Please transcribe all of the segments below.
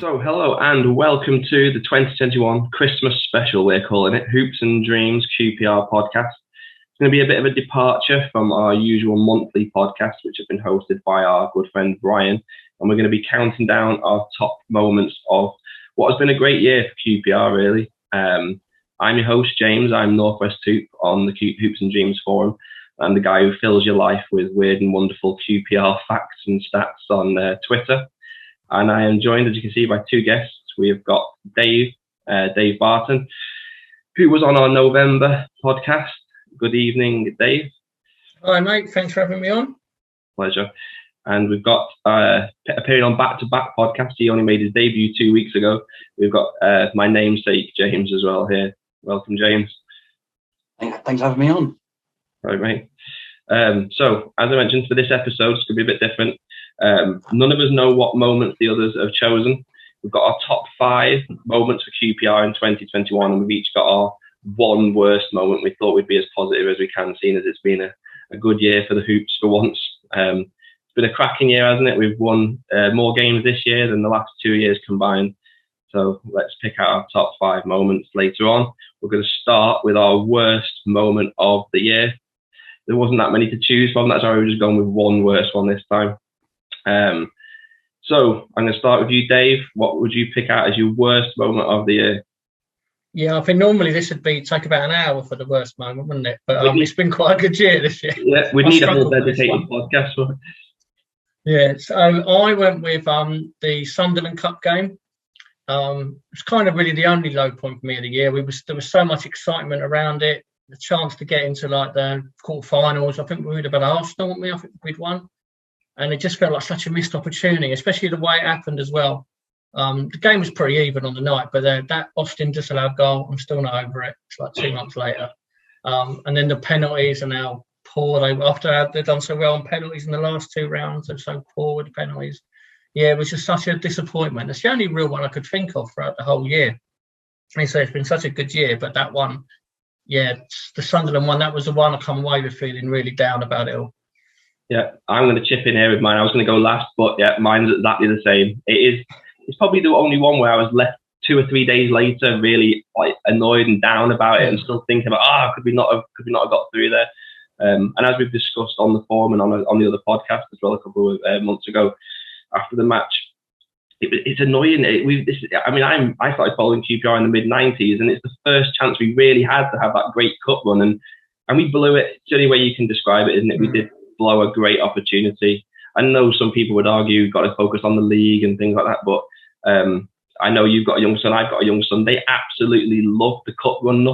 So, hello and welcome to the 2021 Christmas special, we're calling it, Hoops and Dreams QPR Podcast. It's going to be a bit of a departure from our usual monthly podcast, which has been hosted by our good friend Brian, and we're going to be counting down our top moments of what has been a great year for QPR, really. I'm your host, James. I'm Northwest Hoop on the Hoops and Dreams Forum. I'm the guy who fills your life with weird and wonderful QPR facts and stats on Twitter. And I am joined, as you can see, by two guests. We've got Dave Barton, who was on our November podcast. Good evening, Dave. Hi, mate. Thanks for having me on. Pleasure. And we've got appearing on back-to-back podcasts. He only made his debut 2 weeks ago. We've got my namesake, James, as well here. Welcome, James. Thanks for having me on. Right, mate. So, as I mentioned, for this episode, it's going to be a bit different. None of us know what moments the others have chosen. We've got our top 5 moments for QPR in 2021, and we've each got our one worst moment we thought we'd be as positive as we can, seeing as it's been a good year for the Hoops for once. It's been a cracking year, hasn't it? We've won more games this year than the last 2 years combined. So let's pick out our top 5 moments later on. We're going to start with our worst moment of the year. There wasn't that many to choose from. That's why we're just going with one worst one this time. So I'm going to start with you, Dave. What would you pick out as your worst moment of the year? Yeah, I think normally this would take about an hour for the worst moment, wouldn't it? But it's been quite a good year this year. Yeah, we'd need a whole dedicated podcast for it. Yeah, so I went with the Sunderland Cup game. It's kind of really the only low point for me of the year. There was so much excitement around it, the chance to get into like the quarterfinals. I think we would have been Arsenal, wouldn't we? I think we'd won. And it just felt like such a missed opportunity, especially the way it happened as well. The game was pretty even on the night, but that Austin disallowed goal, I'm still not over it. It's like 2 months later. And then the penalties are now poor. After they've done so well on penalties in the last 2 rounds, they're so poor with the penalties. Yeah, it was just such a disappointment. It's the only real one I could think of throughout the whole year. I say it's been such a good year, but that one, yeah, the Sunderland one, that was the one I come away with feeling really down about it all. Yeah, I'm going to chip in here with mine. I was going to go last, but yeah, mine's exactly the same. It's probably the only one where I was left 2 or 3 days later really like annoyed and down about it, and still thinking about could we not have got through there. And as we've discussed on the forum and on the other podcast as well a couple of months ago after the match, it's annoying. I started following QPR in the mid-90s, and it's the first chance we really had to have that great cup run, and we blew it. It's the only way you can describe it, isn't it? We did blow a great opportunity. I know some people would argue you've got to focus on the league and things like that, but I know you've got a young son, I've got a young son. They absolutely loved the cup run.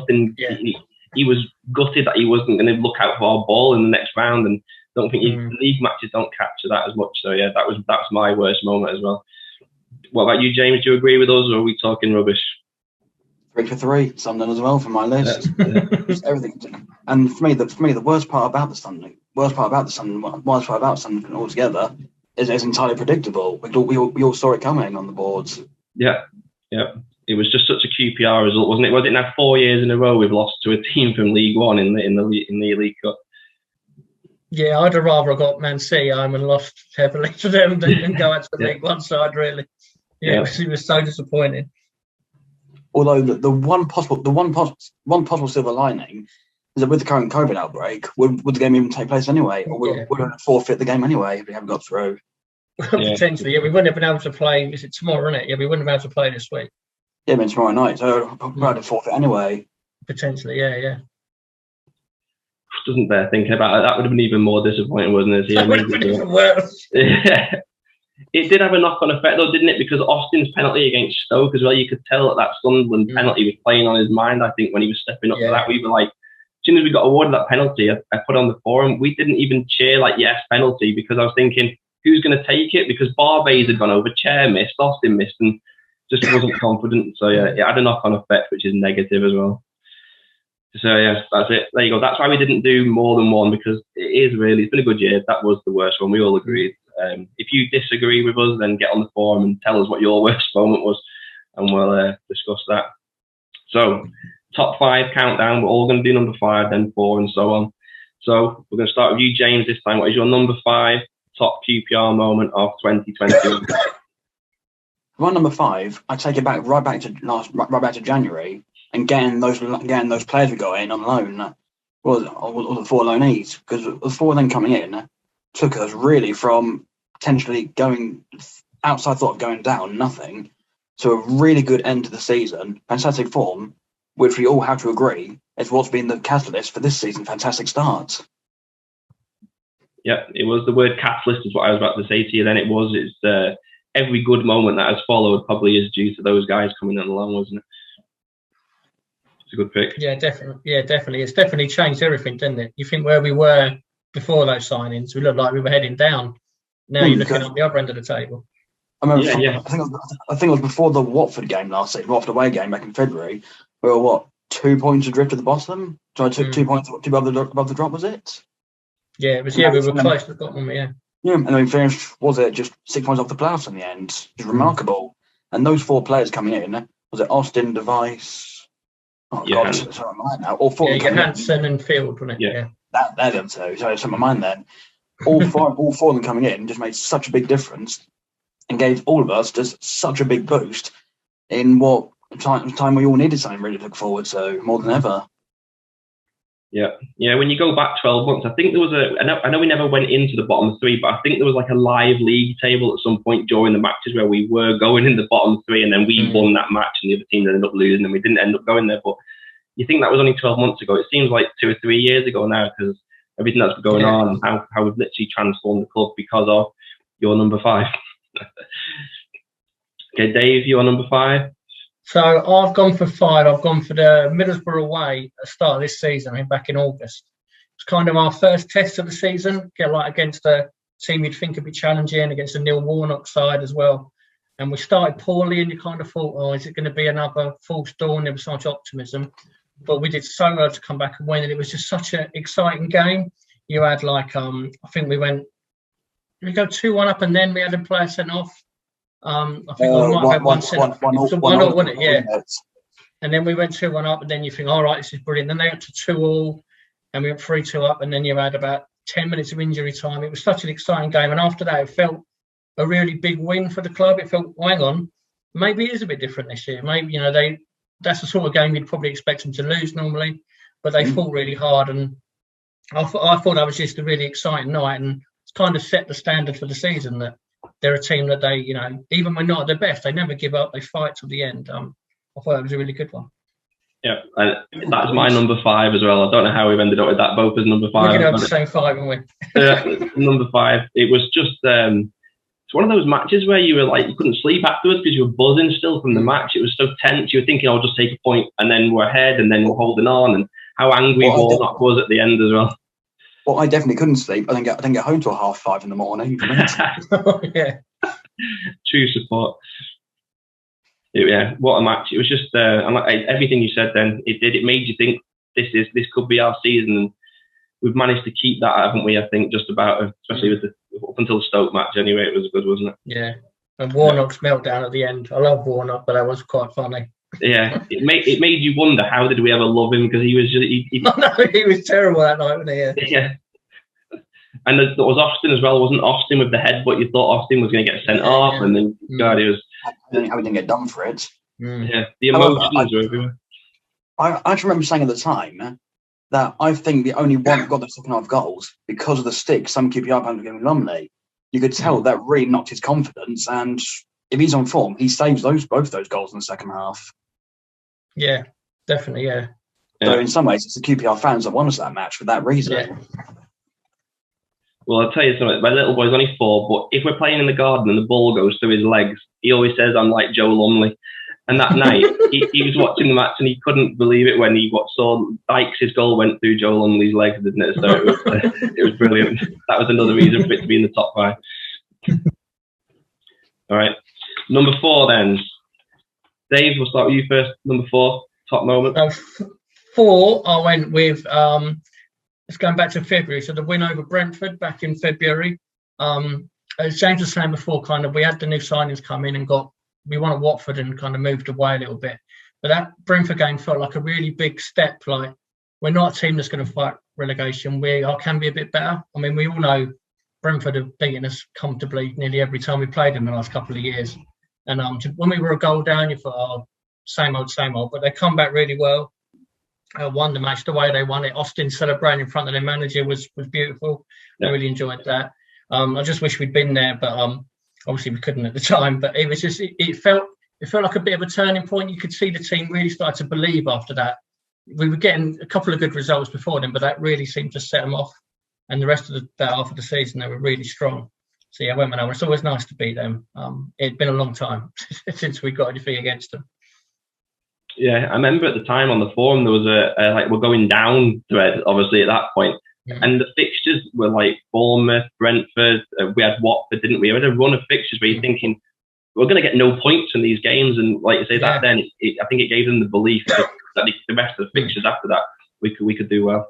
He was gutted that he wasn't going to look out for our ball in the next round, and don't think league matches don't capture that as much. So yeah, that's my worst moment as well. What about you, James? Do you agree with us, or are we talking rubbish? 3 for 3, Sunderland as well for my list. Just everything. And for me, the worst part about the Sunderland altogether is it's entirely predictable. We all saw it coming on the boards. Yeah. It was just such a QPR result, wasn't it? Was it now 4 years in a row we've lost to a team from League One in the League Cup? Yeah, I'd have rather got Man City home and lost heavily to them than go out to the League One side. Really, it was so disappointing. Although the one possible silver lining is that with the current COVID outbreak, would the game even take place anyway, or would it forfeit the game anyway if we haven't got through? Potentially, yeah. We wouldn't have been able to play. Is it tomorrow, isn't it? Yeah, we wouldn't have been able to play this week. Yeah, I mean tomorrow night, so we'd have to forfeit anyway. Potentially, yeah. Doesn't bear thinking about it. That would have been even more disappointing, wasn't it? That would have been even worse. Yeah. It did have a knock-on effect, though, didn't it? Because Austin's penalty against Stoke as well, you could tell that Sunderland penalty was playing on his mind, I think, when he was stepping up for that. We were like, as soon as we got awarded that penalty, I put on the forum, we didn't even cheer like, yes, penalty, because I was thinking, who's going to take it? Because Barbays had gone over, Chair missed, Austin missed, and just wasn't confident. So, yeah, it had a knock-on effect, which is negative as well. So, yeah, that's it. There you go. That's why we didn't do more than one, because it's been a good year. That was the worst one. We all agreed. If you disagree with us, then get on the forum and tell us what your worst moment was, and we'll discuss that. So, top 5 countdown. We're all going to do number 5, then 4, and so on. So, we're going to start with you, James, this time. What is your number 5 top QPR moment of 2020? My number 5, I take it back right back to January, and getting those players we got in on loan was the 4 loanees, because the 4 of them coming in took us really from potentially going outside thought of going down, nothing, to a really good end to the season, fantastic form, which we all have to agree is what's been the catalyst for this season. Fantastic start. Yeah, it was the word catalyst is what I was about to say to you. Then it's every good moment that has followed probably is due to those guys coming in along, wasn't it? It's a good pick. Yeah, definitely. Yeah, definitely. It's definitely changed everything, didn't it? You think where we were before those signings, we looked like we were heading down. Now you're looking at the other end of the table. I remember, I think it was before the Watford game last season, Watford away game back in February. We were 2 points adrift at the bottom. So I took 2 points above the drop. Was it? Yeah, it was. Yeah, we were close to the bottom. Yeah. Yeah, and then we finished. Was it just 6 points off the playoffs in the end? It's remarkable. And those 4 players coming in, was it Austin, Device? Oh God, it's on my mind now. All 4. Yeah, Hansen and Field, wasn't it? Yeah. They're them two. So it's on my mind then. All 4 of them coming in just made such a big difference and gave all of us just such a big boost in what time we all needed something really to look forward to more than ever. Yeah. When you go back 12 months, I think there was I know we never went into the bottom 3, but I think there was like a live league table at some point during the matches where we were going in the bottom 3, and then we won that match and the other team ended up losing and we didn't end up going there. But you think that was only 12 months ago. It seems like 2 or 3 years ago now, because everything that's going on and how we've literally transformed the club because of your number 5. Okay, Dave, your number 5. So I've gone for 5. I've gone for the Middlesbrough away at the start of this season, back in August. It's kind of our first test of the season, against a team you'd think would be challenging, against a Neil Warnock side as well. And we started poorly, and you kind of thought, oh, is it going to be another false dawn? There was so much optimism. But we did so well to come back and win, and it was just such an exciting game. You had I think we go 2-1 up, and then we had a player sent off. I think I might have had one sent off. 1-0, wasn't it? Yeah. And then we went 2-1 up, and then you think, all right, this is brilliant. Then they went to 2-2, and we went 3-2 up, and then you had about 10 minutes of injury time. It was such an exciting game, and after that, it felt a really big win for the club. It felt, hang on, maybe it is a bit different this year. Maybe that's the sort of game you'd probably expect them to lose normally, but they fought really hard, and I thought that was just a really exciting night, and it's kind of set the standard for the season that they're a team that they, even when not at their best, they never give up. They fight till the end. I thought it was a really good one. Yeah, and that's my number 5 as well. I don't know how we've ended up with that both as number 5. We're going to have the same 5, haven't we? Number 5. It was just it's one of those matches where you were you couldn't sleep afterwards because you were buzzing still from the match. It was so tense. You were thinking, I'll just take a point, and then we're ahead, and then we're holding on, and how angry Warnock was at the end as well. Well, I definitely couldn't sleep. I didn't get home till 5:30 in the morning. Yeah. True support. What a match! It was just everything you said. Then it made you think this could be our season, and we've managed to keep that, haven't we? I think just about, especially with up until the Stoke match. Anyway, it was good, wasn't it? Yeah. And Warnock's meltdown at the end. I love Warnock, but that was quite funny. Yeah, it made you wonder, how did we ever love him? Because he was just he was terrible that night, wasn't he? Yeah. And there was Austin as well. Wasn't Austin with the headbutt? You thought Austin was going to get sent off, and then God, he was. How he didn't get done for it. Yeah, the emotions were everywhere. I actually remember saying at the time that I think the only one who got the second half goals because of the stick some QPR fans were giving Lumley. You could tell that really knocked his confidence, and if he's on form, he saves both those goals in the second half. Yeah, definitely, yeah. So in some ways, it's the QPR fans that won us that match for that reason. Yeah. Well, I'll tell you something. My little boy's only 4, but if we're playing in the garden and the ball goes through his legs, he always says I'm like Joe Lumley. And that night, he was watching the match and he couldn't believe it when he saw Dykes' goal went through Joe Lumley's legs, didn't it? So it was brilliant. That was another reason for it to be in the top 5. All right. Number 4 then. Dave, we'll start with you first. Number 4, top moment. 4, I went with, it's going back to February. So the win over Brentford back in February. As James was saying before, we had the new signings come in and we won at Watford and kind of moved away a little bit. But that Brentford game felt like a really big step. Like, we're not a team that's going to fight relegation. We can be a bit better. I mean, we all know Brentford have beaten us comfortably nearly every time we played them in the last couple of years. And when we were a goal down, you thought, oh, same old, but they come back really well. Won the match the way they won it. Austin celebrating in front of their manager was beautiful. I really enjoyed that. I just wish we'd been there, but obviously we couldn't at the time. But it was just it felt like a bit of a turning point. You could see the team really start to believe after that. We were getting a couple of good results before then, but that really seemed to set them off. And the rest of that half of the season, they were really strong. So yeah, went over. It's always nice to beat them. It'd been a long time since we got anything against them. Yeah, I remember at the time on the forum there was a like we're going down thread, obviously at that point, and the fixtures were like Bournemouth, Brentford. We had Watford, didn't we? We had a run of fixtures where you're thinking we're going to get no points in these games, and like you say that, then I think it gave them the belief that the rest of the fixtures after that we could do well.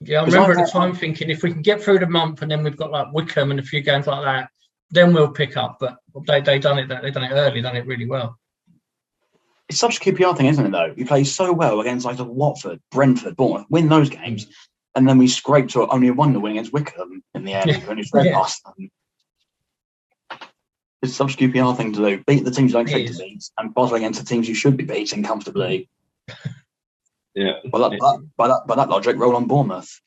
Yeah, I remember at the time thinking if we can get through the month and then we've got like Wickham and a few games like that, then we'll pick up. But they done it early, done it really well. It's such a QPR thing, isn't it, though? You play so well against like the Watford, Brentford, Bournemouth, win those games, and then we scrape to only a 1-0 win against Wickham in the end. Only straight past them. It's such a QPR thing to do. Beat the teams you don't expect to beat, and bottle against the teams you should be beating comfortably. Yeah. By that logic, roll on Bournemouth.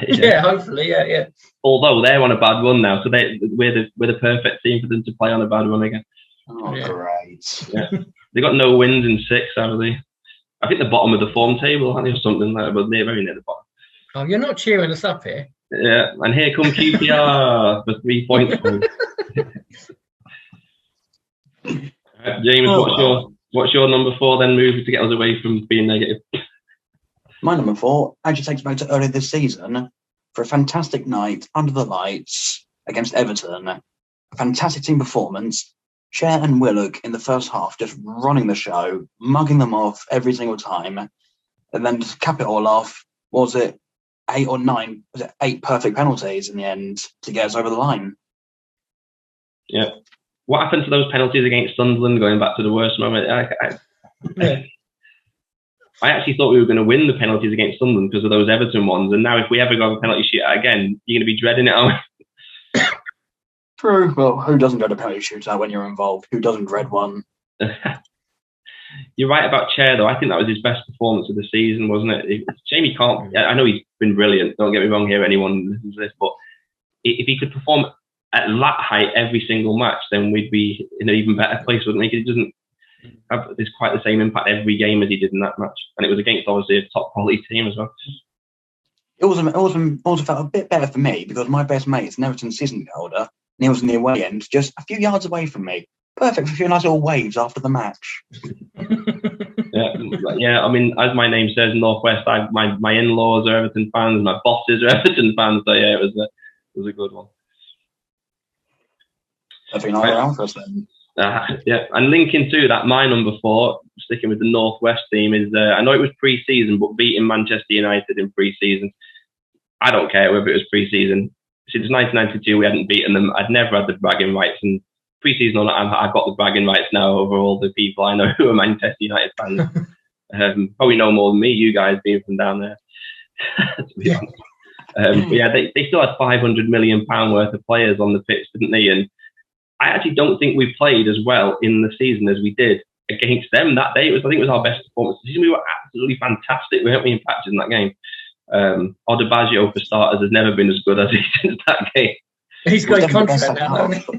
Yeah, hopefully, yeah. Although they're on a bad run now, so we're the perfect team for them to play on a bad run again. Oh, great. Yeah. They got no wins in 6, have they? I think the bottom of the form table, aren't they, or something like that, but they're very near the bottom. Oh, you're not cheering us up here. Yeah, and here come QPR for 3 points. James, what's your number 4 then, move to get us away from being negative? My number 4 actually takes me back to earlier this season for a fantastic night under the lights against Everton. A fantastic team performance. Cher and Willock in the first half just running the show, mugging them off every single time. And then to cap it all off, was it 8 or 9? Was it 8 perfect penalties in the end to get us over the line? Yeah. What happened to those penalties against Sunderland, going back to the worst moment? I actually thought we were going to win the penalties against Sunderland because of those Everton ones. And now if we ever go a penalty shootout again, you're going to be dreading it, aren't we? True. Well, who doesn't dread a penalty shootout when you're involved? Who doesn't dread one? You're right about Cher, though. I think that was his best performance of the season, wasn't it? Jamie can't. I know he's been brilliant. Don't get me wrong here, anyone listens to this. But if he could perform at that height every single match, then we'd be in an even better place, wouldn't we? Because he doesn't have this quite the same impact every game as he did in that match. And it was against, obviously, a top quality team as well. It also felt a bit better for me because my best mate is an Everton season ticket holder. And he was in the away end, just a few yards away from me. Perfect for a few nice little waves after the match. Yeah. I mean, as my name says, Northwest. My in-laws are Everton fans. My bosses are Everton fans. So yeah, it was a good one. Definitely not around for us then. Yeah, and linking to that, my number 4, sticking with the Northwest theme, is I know it was pre-season, but beating Manchester United in pre-season. I don't care whether it was pre-season. Since 1992, we hadn't beaten them. I'd never had the bragging rights, and pre-season or not, I've got the bragging rights now over all the people I know who are Manchester United fans. Probably no more than me, you guys being from down there. To be honest. But yeah, they still had £500 million worth of players on the pitch, didn't they? And I actually don't think we played as well in the season as we did against them that day. I think it was our best performance. We were absolutely fantastic, weren't we, in practice in that game? Odebaggio, for starters, has never been as good as he since that game. He's got a contract now, hasn't he?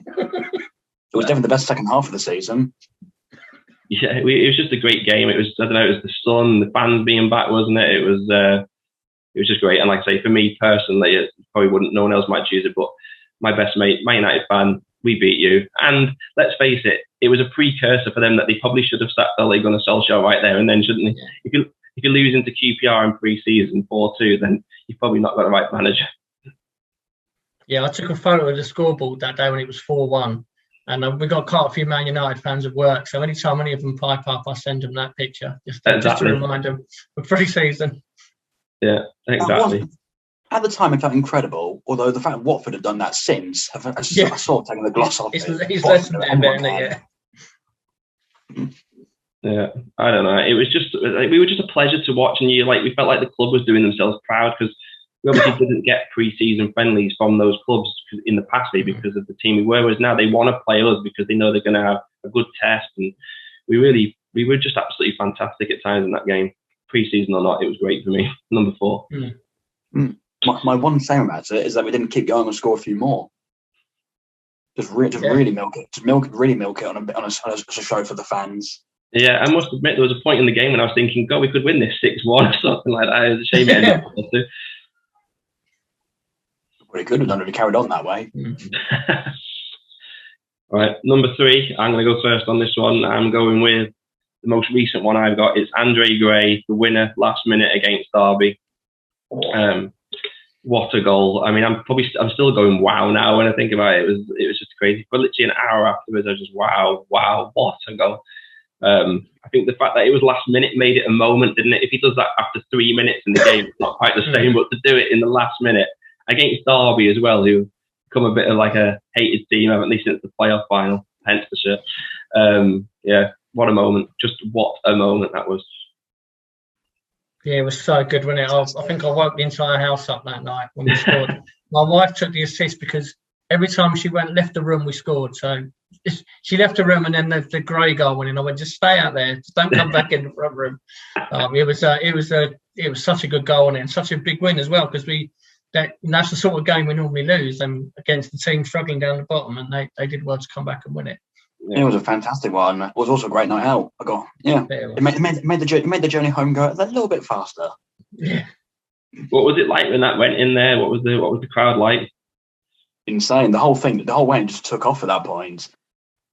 It was definitely the best second half of the season. Yeah, it was just a great game. It was, I don't know, it was the sun, the fans being back, wasn't it? It was just great. And like I say, for me personally, it probably wouldn't, no one else might choose it, but my best mate, my United fan, we beat you. And let's face it, it was a precursor for them that they probably should have sacked Ole Gunnar Solskjaer right there and then, shouldn't they? Yeah. If you're losing to QPR in pre-season 4-2, then you've probably not got the right manager. Yeah, I took a photo of the scoreboard that day when it was 4-1. And we got quite a few Man United fans at work. So anytime any of them pipe up, I send them that picture just to remind them of pre-season. Yeah, exactly. At the time, it felt incredible. Although the fact that Watford have done that since, I sort of taken the gloss off. He's lessened it a bit, isn't it? Yeah. Yeah, I don't know. It was just we were just a pleasure to watch, and we felt like the club was doing themselves proud because we obviously didn't get pre-season friendlies from those clubs in the past because of the team we were. Whereas now they want to play us because they know they're going to have a good test. And we were just absolutely fantastic at times in that game, pre-season or not. It was great for me. Number 4. My one saying about it is that we didn't keep going and score a few more. Really milk it. Just milk it on a show for the fans. Yeah, I must admit there was a point in the game when I was thinking, God, we could win this 6-1 or something like that. It was a shame it ended up. We could have done it if we carried on that way. All right, number 3. I'm going to go first on this one. I'm going with the most recent one I've got. It's Andre Gray, the winner last minute against Derby. What a goal! I mean, I'm still going wow now when I think about it. It was just crazy. For literally an hour afterwards, I was just wow, what a goal! I think the fact that it was last minute made it a moment, didn't it? If he does that after 3 minutes in the game, it's not quite the same. But to do it in the last minute against Derby as well, who become a bit of like a hated team, haven't they, since the playoff final? Hence the shirt. Yeah, what a moment! Just what a moment that was. Yeah, it was so good, wasn't it? I think I woke the entire house up that night when we scored. My wife took the assist because every time she left the room, we scored. So she left the room, and then the Gray goal went in. I went, just stay out there, just don't come back in the front room. It was such a good goal, and such a big win as well, because that's the sort of game we normally lose, against the team struggling down the bottom, and they did well to come back and win it. Yeah. It was a fantastic one. It was also a great night out. It made the journey home go a little bit faster. Yeah. What was it like when that went in there? What was the crowd like? Insane. The whole way just took off at that point.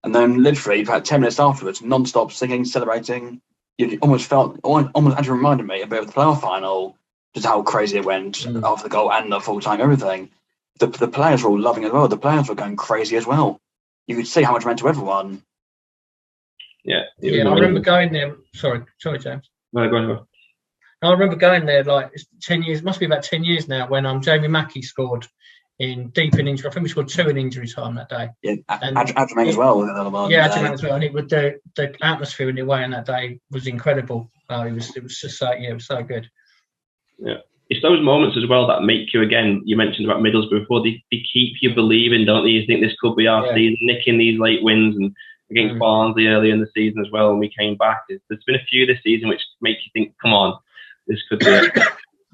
And then literally about 10 minutes afterwards, non-stop singing, celebrating. You almost actually reminded me a bit of the playoff final, just how crazy it went after the goal and the full time, everything. The players were all loving it as well. The players were going crazy as well. You could see how much it meant to everyone. Yeah. I remember going there. Sorry, James. No, go on. I remember going there like 10 years, must be about 10 years now, when Jamie Mackie scored deep in injury. I think we scored 2 in injury time that day. Yeah, Adrian as well. Adrian as well. And the atmosphere in the away on that day was incredible. It was just it was so good. Yeah. It's those moments as well that make you, again, you mentioned about Middlesbrough before, they keep you believing, don't they? You think this could be our season, nicking these late wins, and against Barnsley earlier in the season as well, when we came back. There's been a few this season which make you think, come on, this could be it.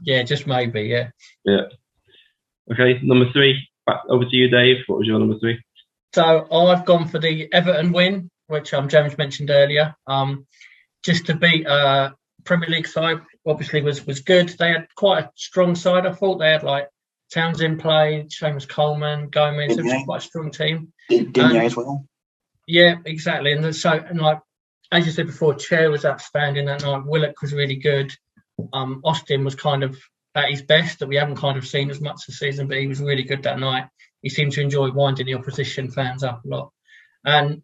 Yeah, just maybe, yeah. Yeah. Okay, number 3. Back over to you, Dave. What was your number 3? So I've gone for the Everton win, which James mentioned earlier. Just to beat Premier League side, obviously was good. They had quite a strong side. I thought they had like Townsend played, Seamus Coleman, Gomez. It was quite a strong team. Digne as well. Yeah, exactly. And like as you said before, Chair was outstanding that night. Willock was really good. Austin was kind of at his best, that we haven't kind of seen as much this season, but he was really good that night. He seemed to enjoy winding the opposition fans up a lot. And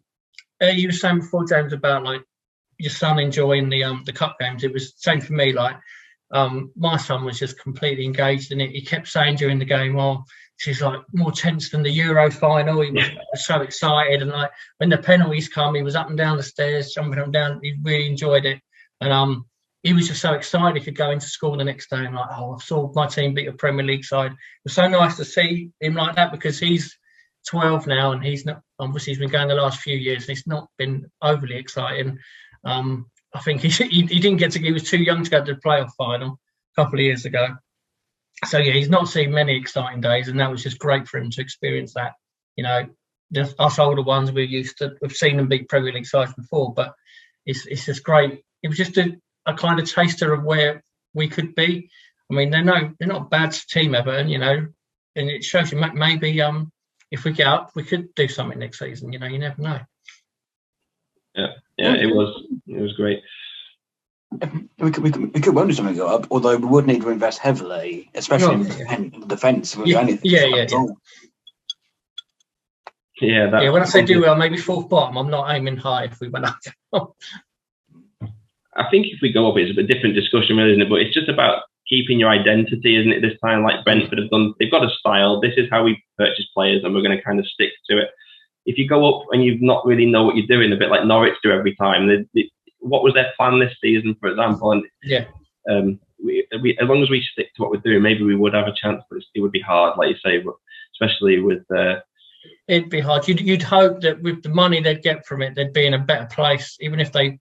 you were saying before, James, about like your son enjoying the cup games. It was the same for me. Like my son was just completely engaged in it. He kept saying during the game, "Oh, she's like more tense than the Euro final." He was so excited, and like when the penalties come, he was up and down the stairs, jumping up and down. He really enjoyed it, and he was just so excited he could go into school the next day and like, "Oh, I saw my team beat a Premier League side." It was so nice to see him like that, because he's 12 now, and he's not, obviously he's been going the last few years, and it's not been overly exciting. I think he didn't get to. He was too young to go to the playoff final a couple of years ago. So yeah, he's not seen many exciting days, and that was just great for him to experience that. You know, us older ones, we've seen them beat Premier League sides before, but it's just great. It was just a kind of taster of where we could be. I mean, they're not a bad team, Everton, you know, and it shows you maybe if we get up, we could do something next season. You know, you never know. Yeah, it was great. We could well do something go up, although we would need to invest heavily, especially in the defence. When I say do well, maybe 4th bottom. I'm not aiming high if we went up. I think if we go up, it's a different discussion, really, isn't it? But it's just about keeping your identity, isn't it? This time, like Brentford have done, they've got a style. This is how we purchase players, and we're going to kind of stick to it. If you go up and you not really know what you're doing, a bit like Norwich do every time, what was their plan this season, for example? And as long as we stick to what we're doing, maybe we would have a chance, but it would be hard, like you say, but especially with. It'd be hard. You'd hope that with the money they'd get from it, they'd be in a better place, even if they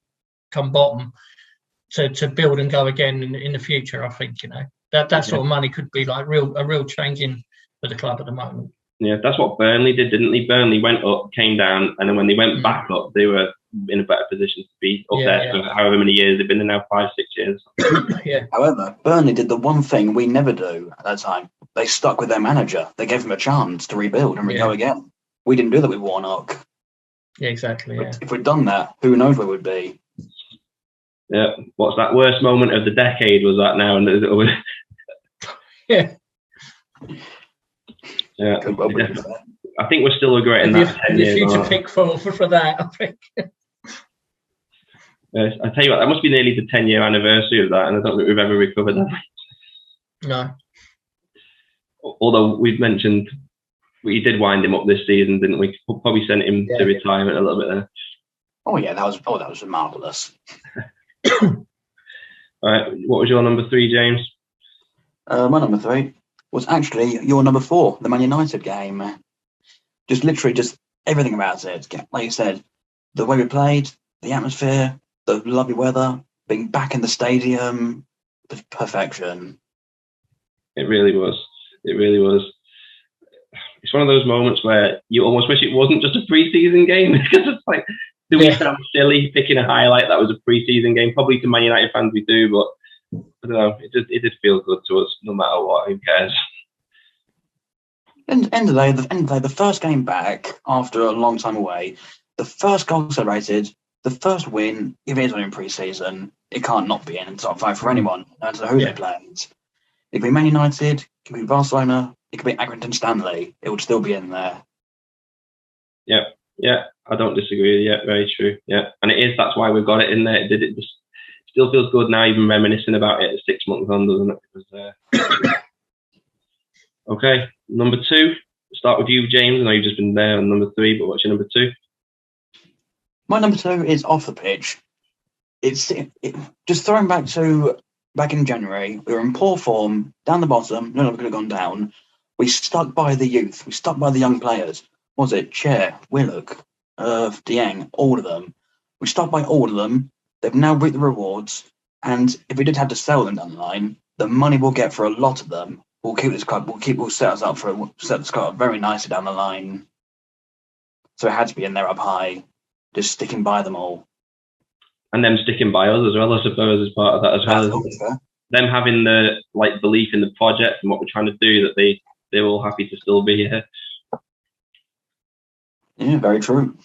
come bottom, to build and go again in the future. I think that sort of money could be like a real change for the club at the moment. Yeah, that's what Burnley did, didn't they? Burnley went up, came down, and then when they went back up, they were in a better position to be up there for however many years they've been there now, 5-6 years. Yeah. However, Burnley did the one thing we never do at that time. They stuck with their manager. They gave him a chance to rebuild and go again. We didn't do that with Warnock. Yeah, exactly. Yeah. If we'd done that, who knows where we'd be? Yeah. What's that worst moment of the decade? Was that now? Yeah. Yeah. I think we're still regretting that 10 years. Future pick for that, I think. I tell you what, that must be nearly the 10-year anniversary of that, and I don't think we've ever recovered that. No. Although we've mentioned we did wind him up this season, didn't we? Probably sent him to retirement a little bit there. Oh yeah, that was marvellous. All right, what was your number 3, James? My number 3 was actually your number 4, the Man United game. Just everything about it. Like you said, the way we played, the atmosphere, the lovely weather, being back in the stadium, perfection. It really was. It really was. It's one of those moments where you almost wish it wasn't just a pre-season game, because it's like, do we sound silly picking a highlight that was a pre-season game? Probably to Man United fans we do, but I don't know. It did feel good to us, no matter what. Who cares? End of the day, the first game back after a long time away, the first goal celebrated, the first win. If it is only in pre-season, it can't not be in the top 5 for anyone, no matter who they played. It could be Man United, it could be Barcelona, it could be Accrington Stanley. It would still be in there. Yeah, I don't disagree. Yeah, very true. Yeah, and it is. That's why we've got it in there. It just still feels good now, even reminiscing about it 6 months on, doesn't it? Because, okay, number 2. Start with you, James. I know you've just been there on number 3, but what's your number 2? My number 2 is off the pitch. It's just throwing back in January. We were in poor form, down the bottom. None of it could have gone down. We stuck by the youth. We stuck by the young players. Was it Chair, Willock, Dieng, all of them? We stuck by all of them. They've now reaped the rewards. And if we did have to sell them down the line, the money we'll get for a lot of them will keep this club. We'll set us up set this club up very nicely down the line. So it had to be in there up high, just sticking by them all. And them sticking by us as well, I suppose, as part of that as well. Them having the belief in the project and what we're trying to do, that they're all happy to still be here. Yeah, very true.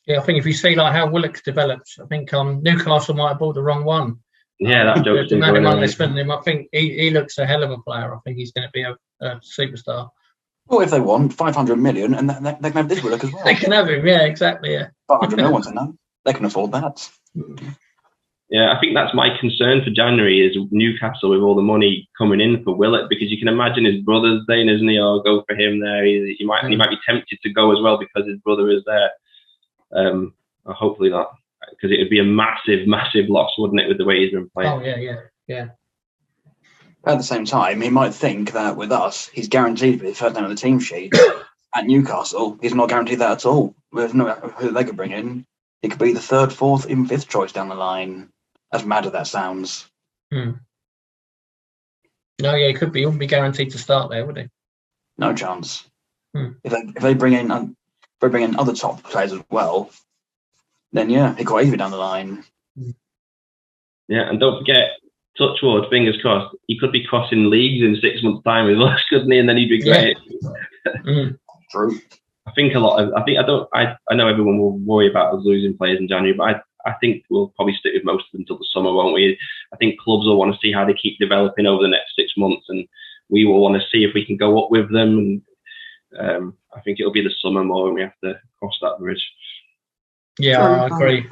Yeah, I think if you see how Willock's developed, I think Newcastle might have bought the wrong one. Yeah, that joke's the amount of money they're spending him. I think he looks a hell of a player. I think he's going to be a superstar. Well, if they want 500 million, and they can have this Willock as well. They can have him, yeah, exactly, yeah. 500 million, to know. They can afford that. Yeah, I think that's my concern for January, is Newcastle with all the money coming in for Willock, because you can imagine his brother's staying, isn't he? Or go for him there. He might be tempted to go as well because his brother is there. Hopefully not, because it would be a massive, massive loss, wouldn't it, with the way he's been playing? Oh yeah. At the same time, he might think that with us, he's guaranteed to be the first name on the team sheet. At Newcastle, he's not guaranteed that at all. There's no who they could bring in. He could be the 3rd, 4th, even 5th choice down the line. As mad as that sounds. No, yeah, he could be. He wouldn't be guaranteed to start there, would he? No chance. If they bring in other top players as well, then yeah, he could even down the line. Yeah, and don't forget, touch wood, fingers crossed, he could be crossing leagues in 6 months' time with us, couldn't he? And then he'd regret it. True. I know everyone will worry about us losing players in January, but I think we'll probably stick with most of them until the summer, won't we? I think clubs will want to see how they keep developing over the next 6 months, and we will want to see if we can go up with them. And I think it'll be the summer more when we have to cross that bridge. Yeah, I agree.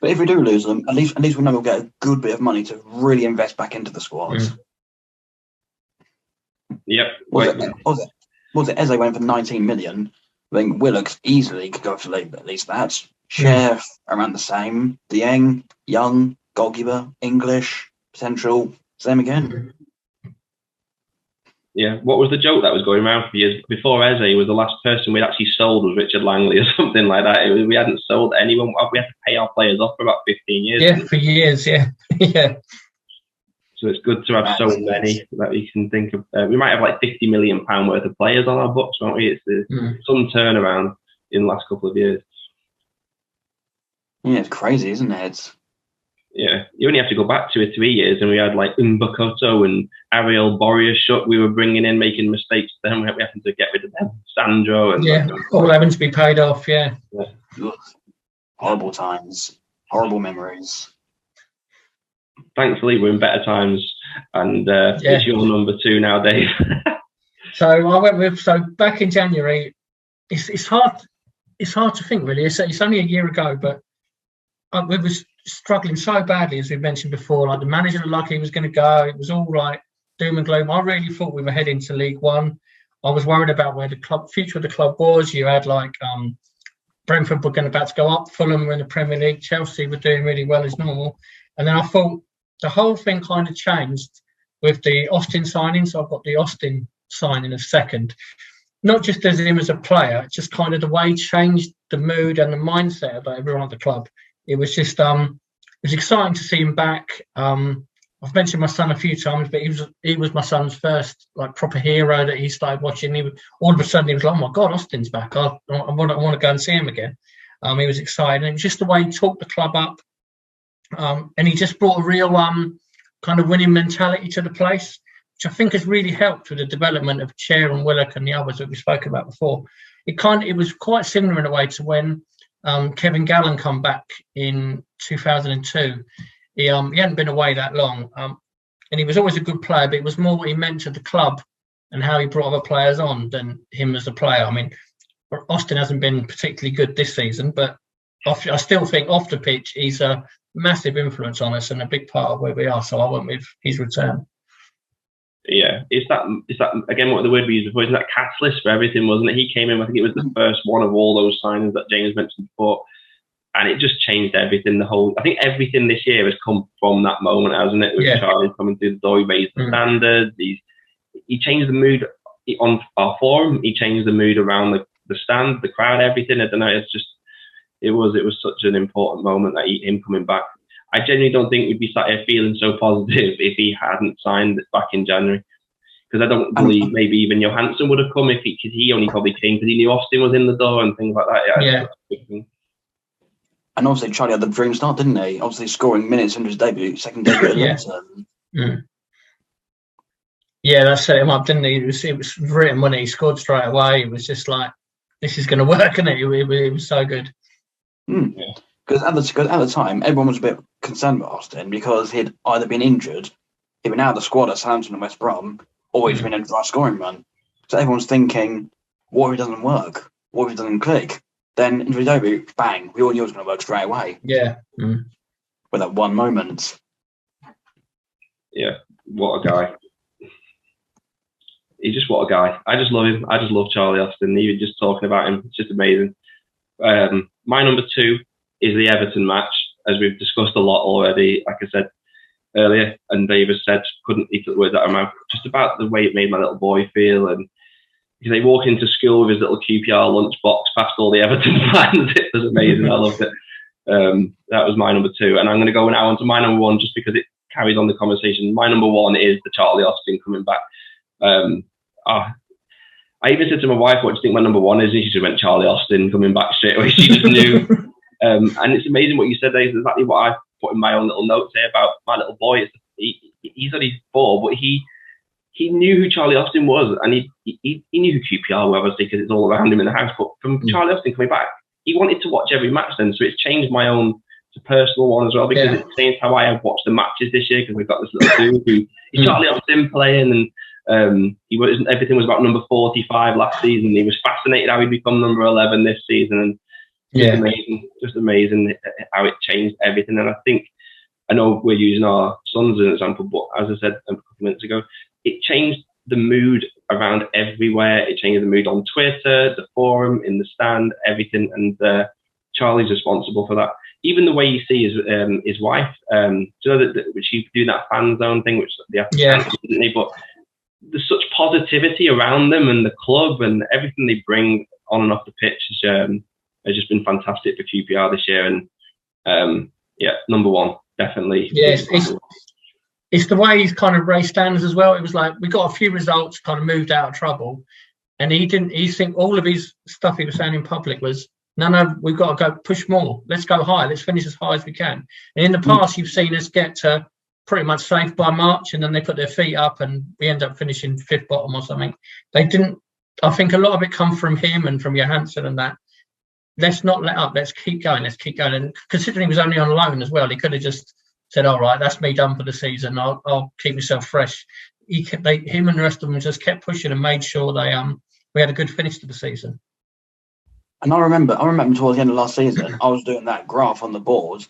But if we do lose them, at least we know we'll get a good bit of money to really invest back into the squad. Yep. Was it Eze went for 19 million? I think Willock easily could go for at least that. Sheriff around the same. Dieng, young, goalkeeper, English, potential, same again. Yeah, what was the joke that was going around for years? Before Eze was the last person we'd actually sold was Richard Langley or something like that. We hadn't sold anyone. We had to pay our players off for about 15 years. Yeah, for years, yeah. Yeah. So it's good to have so many that we can think of. We might have like £50 million worth of players on our books, won't we? It's some turnaround in the last couple of years. Yeah, it's crazy, isn't it? Yeah, you only have to go back 2 or 3 years, and we had like Mbakoto and Ariel Boryashuk we were bringing in, making mistakes. Then we having to get rid of them. Sandro and all having to be paid off. Yeah. Horrible times, horrible memories. Thankfully, we're in better times, and it's your number 2 now, Dave. So I went with back in January. It's hard to think really. It's only a year ago, but we was struggling so badly, as we mentioned before. Like the manager looked like he was going to go. It was all like doom and gloom. I really thought we were heading to League One. I was worried about where the future of the club was. You had like Brentford were about to go up, Fulham were in the Premier League, Chelsea were doing really well as normal, and then I thought the whole thing kind of changed with the Austin signing. So I've got the Austin signing as second. Not just as him as a player, just kind of the way he changed the mood and the mindset about everyone at the club. It was just it was exciting to see him back. I've mentioned my son a few times, but he was my son's first like proper hero that he started watching. All of a sudden he was like, "Oh my God, Austin's back! I want to go and see him again." He was excited, and it was just the way he talked the club up, and he just brought a real kind of winning mentality to the place, which I think has really helped with the development of Chair and Willock and the others that we spoke about before. It was quite similar in a way to when Kevin Gallen come back in 2002. He hadn't been away that long, and he was always a good player, but it was more what he meant to the club and how he brought other players on than him as a player. I mean, Austin hasn't been particularly good this season, but I still think off the pitch he's a massive influence on us and a big part of where we are. So I went with his return. Yeah, it's that again what the word we used before, isn't that catalyst for everything, wasn't it? He came in, I think it was the first one of all those signings that James mentioned before, and it just changed everything. I think everything this year has come from that moment, hasn't it? With Charlie coming through the door, he raised the standards. He changed the mood on our forum. He changed the mood around the stand, the crowd, everything. I don't know. It was such an important moment that him coming back. I genuinely don't think we'd be sat here feeling so positive if he hadn't signed back in January. Because I don't believe maybe even Johansson would have come because he only probably came because he knew Austin was in the door and things like that. Yeah. And obviously Charlie had the dream start, didn't he? Obviously scoring minutes in his second debut at Luton. Yeah, that set him up, didn't he? It was written when he scored straight away. It was just like, this is going to work, isn't it? It was so good. Because at the time, everyone was a bit concerned about Austin because he'd either been injured, he'd been out of the squad at Southampton and West Brom, or he'd been in a dry scoring run. So everyone's thinking, what if it doesn't work? What if it doesn't click? Then in the debut, bang, we all knew it was going to work straight away. Yeah. With that one moment. Yeah, what a guy. He's just what a guy. I just love him. I just love Charlie Austin. Even just talking about him, it's just amazing. My number 2 is the Everton match, as we've discussed a lot already. Like I said earlier, and David said, couldn't eat the words out of my mouth, just about the way it made my little boy feel. And because they walk into school with his little QPR lunchbox past all the Everton fans, it was amazing. I loved it. That was my number 2, and I'm going to go now on to my number 1 just because it carries on the conversation. My number 1 is the Charlie Austin coming back. I even said to my wife, "What do you think my number 1 is?" And she just went Charlie Austin coming back straight away. She just knew. And it's amazing what you said there. It's exactly what I put in my own little notes here about my little boy. He's only 4, but he knew who Charlie Austin was, and he knew who QPR were, obviously, because it's all around him in the house. But from Charlie Austin coming back, he wanted to watch every match then. So it's changed my own personal one as well, because it's changed how I have watched the matches this year, because we've got this little dude who is Charlie Austin playing, and everything was about number 45 last season. He was fascinated how he'd become number 11 this season, and just amazing how it changed everything. And I know we're using our sons as an example, but as I said a couple of minutes ago, it changed the mood around everywhere. It changed the mood on Twitter, the forum, in the stand, everything. And Charlie's responsible for that. even the way you see his wife, do you know that she's doing that fan zone thing, which they have to cancel, didn't they? But there's such positivity around them and the club and everything they bring on and off the pitch has just been fantastic for QPR this year. And number one, definitely. Yes, it's the way he's kind of raised standards as well. It was like we got a few results, kind of moved out of trouble, and he think all of his stuff he was saying in public was, no, we've got to go push more. Let's go high. Let's finish as high as we can. And in the past, you've seen us get to pretty much safe by March, and then they put their feet up, and we end up finishing fifth bottom or something. They didn't. I think a lot of it come from him and from Johansson and that. Let's not let up. Let's keep going. Let's keep going. And considering he was only on loan as well, he could have just said, all right, that's me done for the season. I'll keep myself fresh. Him and the rest of them just kept pushing and made sure we had a good finish to the season. And I remember towards the end of last season, I was doing that graph on the board,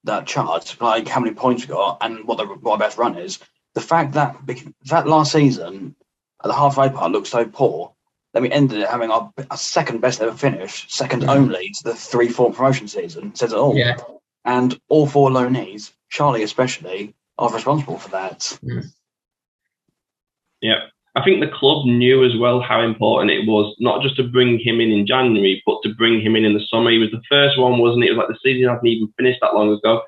that chart, like how many points we got and what our best run is. The fact that last season, the halfway part looked so poor, that we ended it having our second best ever finish, second only to the 3-4 promotion season, says it all. Yeah. And all 4 loanees, Charlie especially, are responsible for that. Yeah. I think the club knew as well how important it was, not just to bring him in January, but to bring him in the summer. He was the first one, wasn't he? It was like the season hadn't even finished that long ago.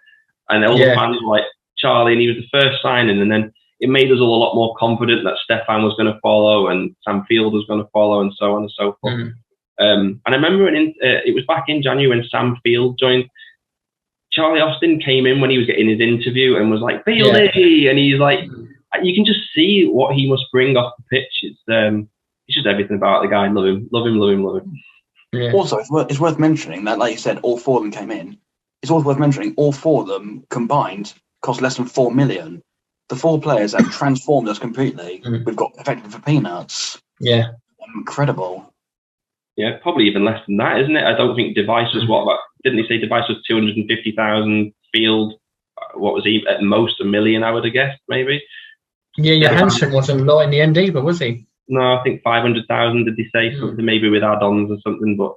And all the fans were like, Charlie, and he was the first signing. And then it made us all a lot more confident that Stefan was going to follow and Sam Field was going to follow and so on and so forth. And I remember it was back in January when Sam Field joined. Charlie Austin came in when he was getting his interview and was like, Fieldy! And he's like, you can just see what he must bring off the pitch. It's just everything about the guy. Love him. Yeah. Also, it's worth mentioning that, like you said, all 4 of them came in. It's also worth mentioning all 4 of them combined cost less than 4 million. The 4 players have transformed us completely. We've got effectively for peanuts. Yeah. Incredible. Yeah, probably even less than that, isn't it? I don't think Device was didn't he say Device was 250,000, Field, what was he, at most $1 million, I would have guessed, maybe? Yeah, Johansson wasn't a lot in the end either, was he? No, I think 500,000, did he say? Something maybe with add-ons or something, but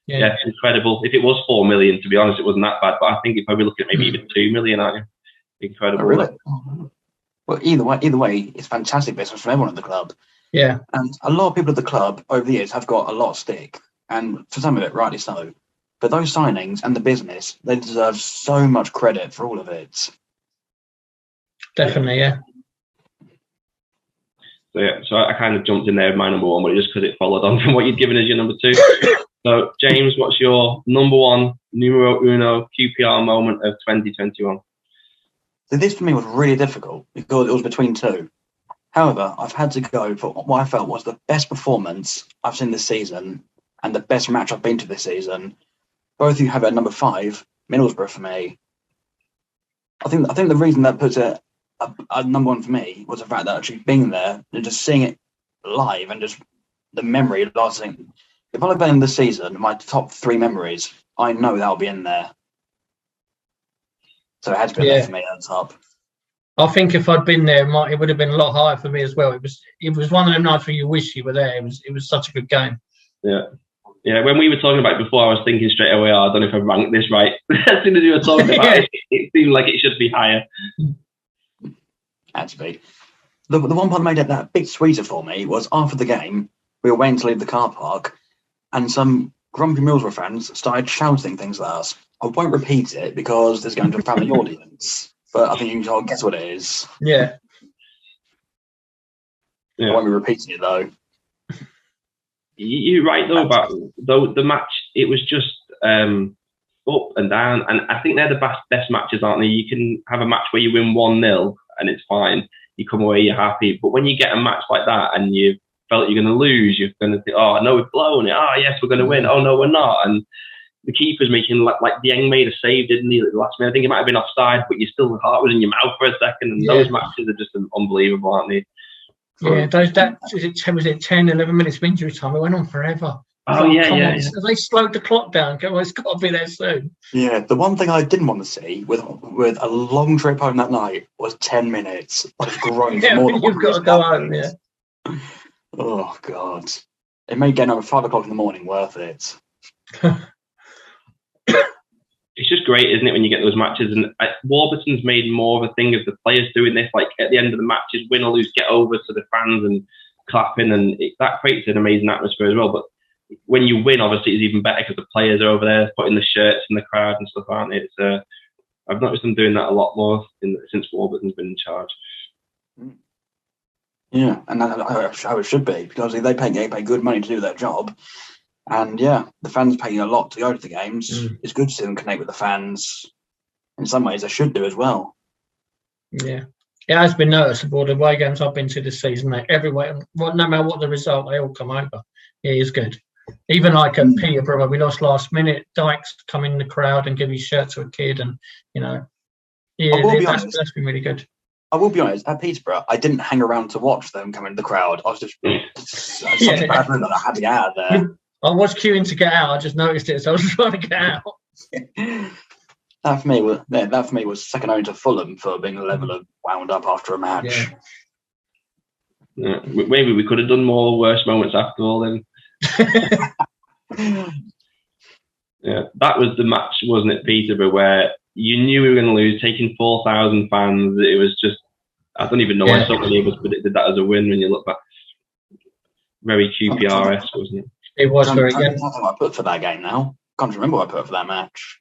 yeah, incredible. If it was 4 million, to be honest, it wasn't that bad, but I think you're probably looking at maybe even 2 million, aren't you? Incredible. Oh, really? Well, either way, it's fantastic business for everyone at the club. Yeah. And a lot of people at the club over the years have got a lot of stick, and for some of it, rightly so. But those signings and the business, they deserve so much credit for all of it. Definitely, yeah. So I kind of jumped in there with my number 1, but just because it followed on from what you'd given as your number 2. So, James, what's your number 1, numero uno, QPR moment of 2021? So this for me was really difficult because it was between 2. However, I've had to go for what I felt was the best performance I've seen this season and the best match I've been to this season. Both of you have it at number 5, Middlesbrough for me. I think the reason that puts it at number 1 for me was the fact that actually being there and just seeing it live and just the memory lasting. If I'd been in the season, my top 3 memories, I know that'll be in there. So it had to be there for me at the top. I think if I'd been there, it would have been a lot higher for me as well. It was one of them nights where you wish you were there. It was such a good game. Yeah. When we were talking about it before, I was thinking straight away, I don't know if I ranked this right. As soon as you were talking about it seemed like it should be higher. Had to be. The one part that made it that bit sweeter for me was after the game, we were waiting to leave the car park, and some grumpy Middlesbrough fans started shouting things at us. I won't repeat it because there's going to a family audience, but I think you can all guess what it is. Yeah. I won't be repeating it though. You're right though about the match. It was just up and down, and I think they're the best matches, aren't they? You can have a match where you win 1-0 and it's fine. You come away, you're happy. But when you get a match like that and you felt you're going to lose, you're going to think, oh no, we've blown it. Oh yes, we're going to win. Oh no, we're not. And the keeper's making like Dieng made a save, didn't he? At the last minute, I think it might have been offside, but you still, the heart was in your mouth for a second. And those matches are just unbelievable, aren't they? Yeah, was it 10, 11 minutes of injury time? It went on forever. Oh, yeah. They slowed the clock down. It's got to be there soon. Yeah, the one thing I didn't want to see with a long trip home that night was 10 minutes. I was groaning for more than you've got to go home, yeah. Oh, God. It made getting up at 5 o'clock in the morning worth it. it's just great, isn't it, when you get those matches? And Warburton's made more of a thing of the players doing this, like at the end of the matches, win or lose, get over to the fans and clapping, and that creates an amazing atmosphere as well. But when you win, obviously, it's even better because the players are over there putting the shirts in the crowd and stuff, aren't they? It's I've noticed them doing that a lot more since Warburton's been in charge. Yeah, and how it should be, because they pay good money to do their job. And yeah, the fans paying a lot to go to the games. It's good to see them connect with the fans. In some ways, they should do as well. Yeah, it has been noticeable. The away games I've been to this season, mate, everywhere, no matter what the result, they all come over. It is good. Even like at Peterborough, where we lost last minute, Dykes come in the crowd and give his shirt to a kid, and that's been really good. I will be honest, at Peterborough, I didn't hang around to watch them come into the crowd. I was just such a bad mood that I had to get out of there. I was queuing to get out. I just noticed it, so I was trying to get out. That for me was second only to Fulham for being a level of wound up after a match. Yeah, maybe we could have done more worse moments after all. Then, yeah, that was the match, wasn't it, Peterborough, where you knew we were going to lose, taking 4,000 fans. It was just, I don't even know why so many of us predicted that as a win when you look back. Very QPR-esque, wasn't it? It was very good. I don't know what I put for that game now. Can't remember what I put for that match.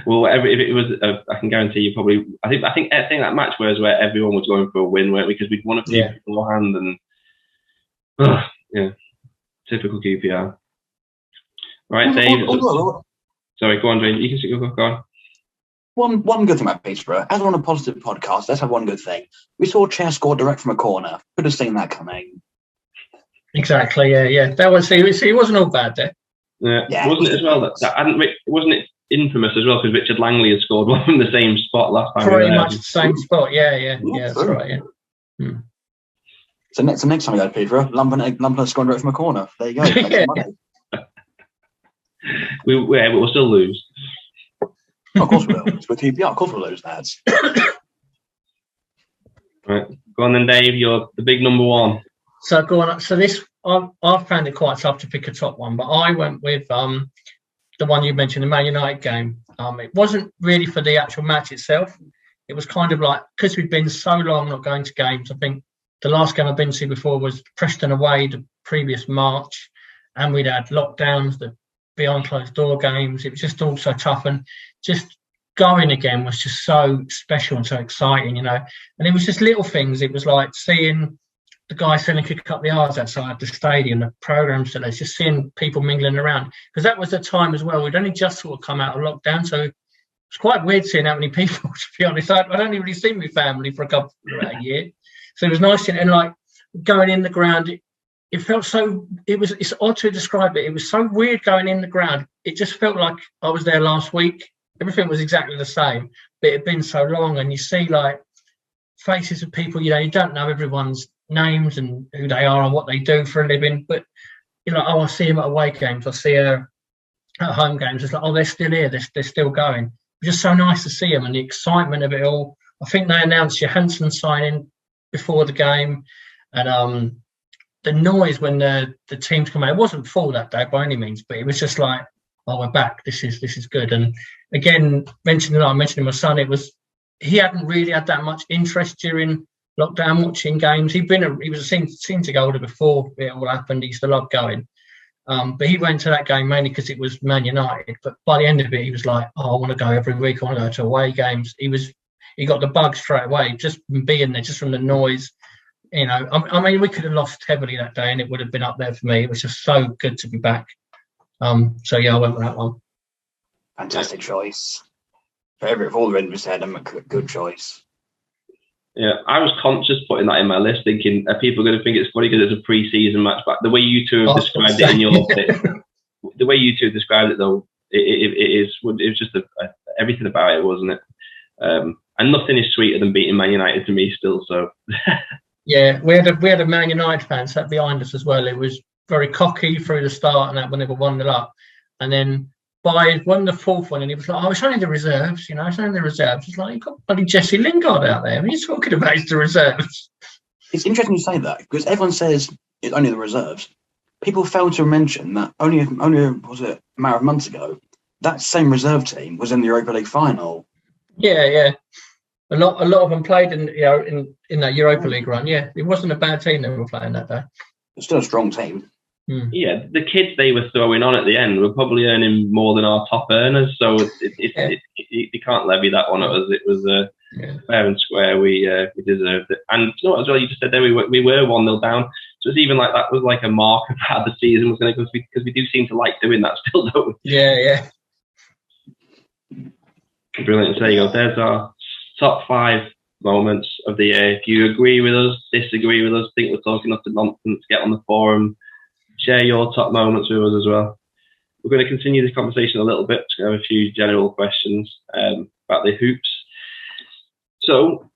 Well, if it was, I can guarantee you probably. I think that match was where everyone was going for a win, weren't we? Because we'd won a few beforehand, and typical QPR. Right, Dave. Sorry, go on, Dave. You can go on. One good thing about Peterborough, as we're on a positive podcast, let's have one good thing. We saw Chair score direct from a corner. Could have seen that coming. Exactly, yeah. That was it wasn't all bad there. Yeah. Wasn't it as well wasn't it infamous as well, because Richard Langley had scored one from the same spot last time? Pretty much the same spot, yeah, that's right, yeah. So next time we go to Peterborough, Lumpen scoring direct from a corner. There you go. We'll still lose. Of course we will. It's with QPR. Of course we'll lose, lads. Right, go on then, Dave. You're the big number one. So go on. So this, I found it quite tough to pick a top one, but I went with the one you mentioned, the Man United game. It wasn't really for the actual match itself. It was kind of like, because we'd been so long not going to games. I think the last game I've been to before was Preston away the previous March, and we'd had lockdowns, the behind closed door games. It was just all so tough, and just going again was just so special and so exciting, And it was just little things. It was like seeing the guy selling kick up the yards outside the stadium, the programs, so there's just seeing people mingling around, because that was the time as well. We'd only just sort of come out of lockdown, so it's quite weird seeing how many people. To be honest, I'd only really seen my family for a year, so it was nice. And like going in the ground, it felt so. It's odd to describe it. It was so weird going in the ground. It just felt like I was there last week. Everything was exactly the same, but it had been so long, and you see like faces of people. You don't know everyone's names and who they are and what they do for a living, but I see them at away games, I see her at home games. It's like, they're still here, they're still going. It's just so nice to see them, and the excitement of it all. I think they announced Johansson signing before the game, and the noise when the teams come out, it wasn't full that day by any means, but it was just like, we're back, this is good. And again, mentioning my son, he hadn't really had that much interest during lockdown watching games. He was a season ticket holder before it all happened. He used to love going, but he went to that game mainly because it was Man United. But by the end of it, he was like, I want to go every week. I want to go to away games. He got the bug straight away, just from being there, just from the noise. I mean, we could have lost heavily that day, and it would have been up there for me. It was just so good to be back. So yeah, I went with that one. Fantastic choice. Favourite of all the Rangers said, a good choice. Yeah, I was conscious putting that in my list, thinking, are people going to think it's funny because it's a pre-season match? But the way you two have described it in your the way you two described it, though, it was just everything about it, wasn't it? And nothing is sweeter than beating Man United to me still. So yeah, we had a Man United fan sat behind us as well. It was very cocky through the start, and that when they were 1-0 up, and then by the fourth one, and he was like, it's only the reserves, it's only the reserves. It's like, you've got bloody Jesse Lingard out there. What are you talking about? It's the reserves. It's interesting you say that, because everyone says it's only the reserves. people fail to mention that only was it a matter of months ago, that same reserve team was in the Europa League final. Yeah. A lot of them played in that Europa League run. Yeah, it wasn't a bad team they were playing that day. It's still a strong team. Yeah, the kids they were throwing on at the end were probably earning more than our top earners, so you can't levy that one at us. It was fair and square. We deserved it. And you know what, as well, you just said there we were 1-0 down, so it's even like that was like a mark of how the season was going to go, because we do seem to like doing that still, don't we? Yeah. Brilliant. So there you go. There's our top 5 moments of the year. If you agree with us, disagree with us, think we're talking nothing nonsense, get on the forum. Share your top moments with us as well. We're going to continue this conversation a little bit. We have a few general questions about the hoops. So,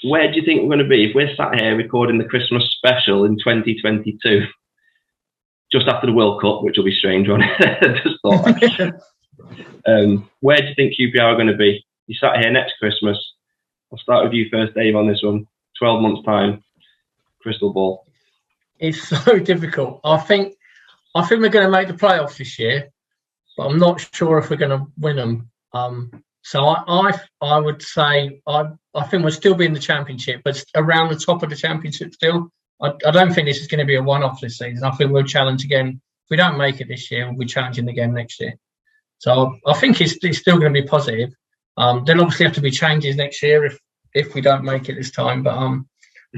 where do you think we're going to be if we're sat here recording the Christmas special in 2022, just after the World Cup, which will be strange, won't it? Just thought. Where do you think QPR are going to be? You sat here next Christmas. I'll start with you first, Dave, on this one. 12 months' time, crystal ball. It's so difficult. I think we're going to make the playoffs this year, but I'm not sure if we're going to win them. So I would say I think we'll still be in the championship, but around the top of the championship still. I don't think this is going to be a one-off this season. I think we'll challenge again. If we don't make it this year, we'll be challenging again next year. So I think it's still going to be positive. There'll obviously have to be changes next year if we don't make it this time, but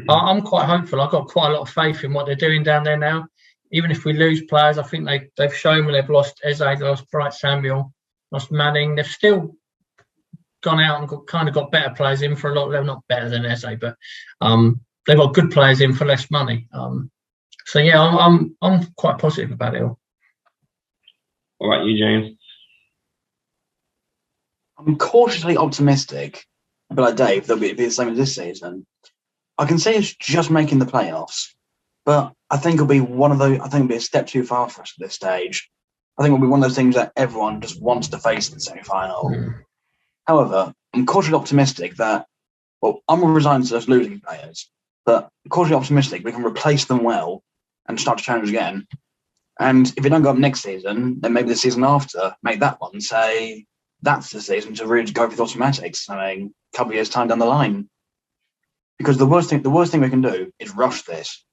I'm quite hopeful. I've got quite a lot of faith in what they're doing down there now. Even if we lose players, I think they've shown when they've lost Eze, lost Bright Samuel, lost Manning. They've still gone out and got better players in for a lot. They're not better than Eze, but they've got good players in for less money. So yeah, I'm quite positive about it all. All right, you, James. I'm cautiously optimistic, but like Dave, they'll be the same as this season. I can say it's just making the playoffs, but I think it'll be one of those. I think it'll be a step too far for us at this stage. I think it'll be one of those things that everyone just wants to face in the semi-final. However, I'm cautiously optimistic that, well, I'm resigned to us losing players, but cautiously optimistic we can replace them well and start to challenge again. And if we don't go up next season, then maybe the season after, make that one say that's the season to really go with automatics. I mean, a couple of years' time down the line. Because the worst thing we can do is rush this.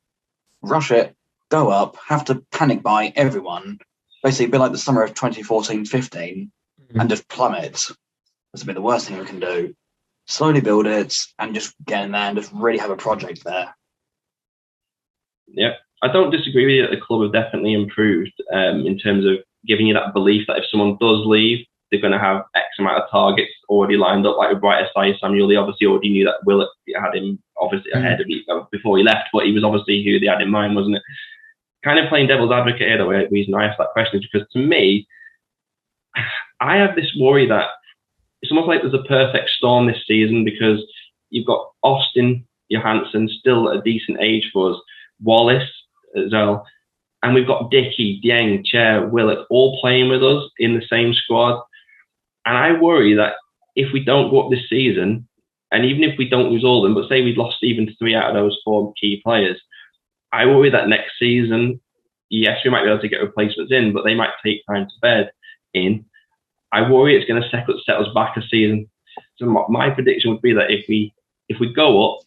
Rush it, go up, have to panic buy everyone, basically be like the summer of 2014-15 and just plummet. That's the worst thing we can do. Slowly build it and just get in there and just really have a project there. Yeah, I don't disagree with you that the club have definitely improved in terms of giving you that belief that if someone does leave, they're going to have X amount of targets already lined up, like with Bright Samuel. They obviously already knew that Willett had him obviously ahead of before he left, but he was obviously who they had in mind, wasn't it? Kind of playing devil's advocate here, the reason I asked that question is because to me, I have this worry that it's almost like there's a perfect storm this season because you've got Austin Johansson, still at a decent age for us, Wallace as well, and we've got Dickey, Dieng, Chair, Willett all playing with us in the same squad. And I worry that if we don't go up this season, and even if we don't lose all of them, but say we've lost even 3 out of those 4 key players, I worry that next season, yes, we might be able to get replacements in, but they might take time to bed in. I worry it's going to set us back a season. So my prediction would be that if we go up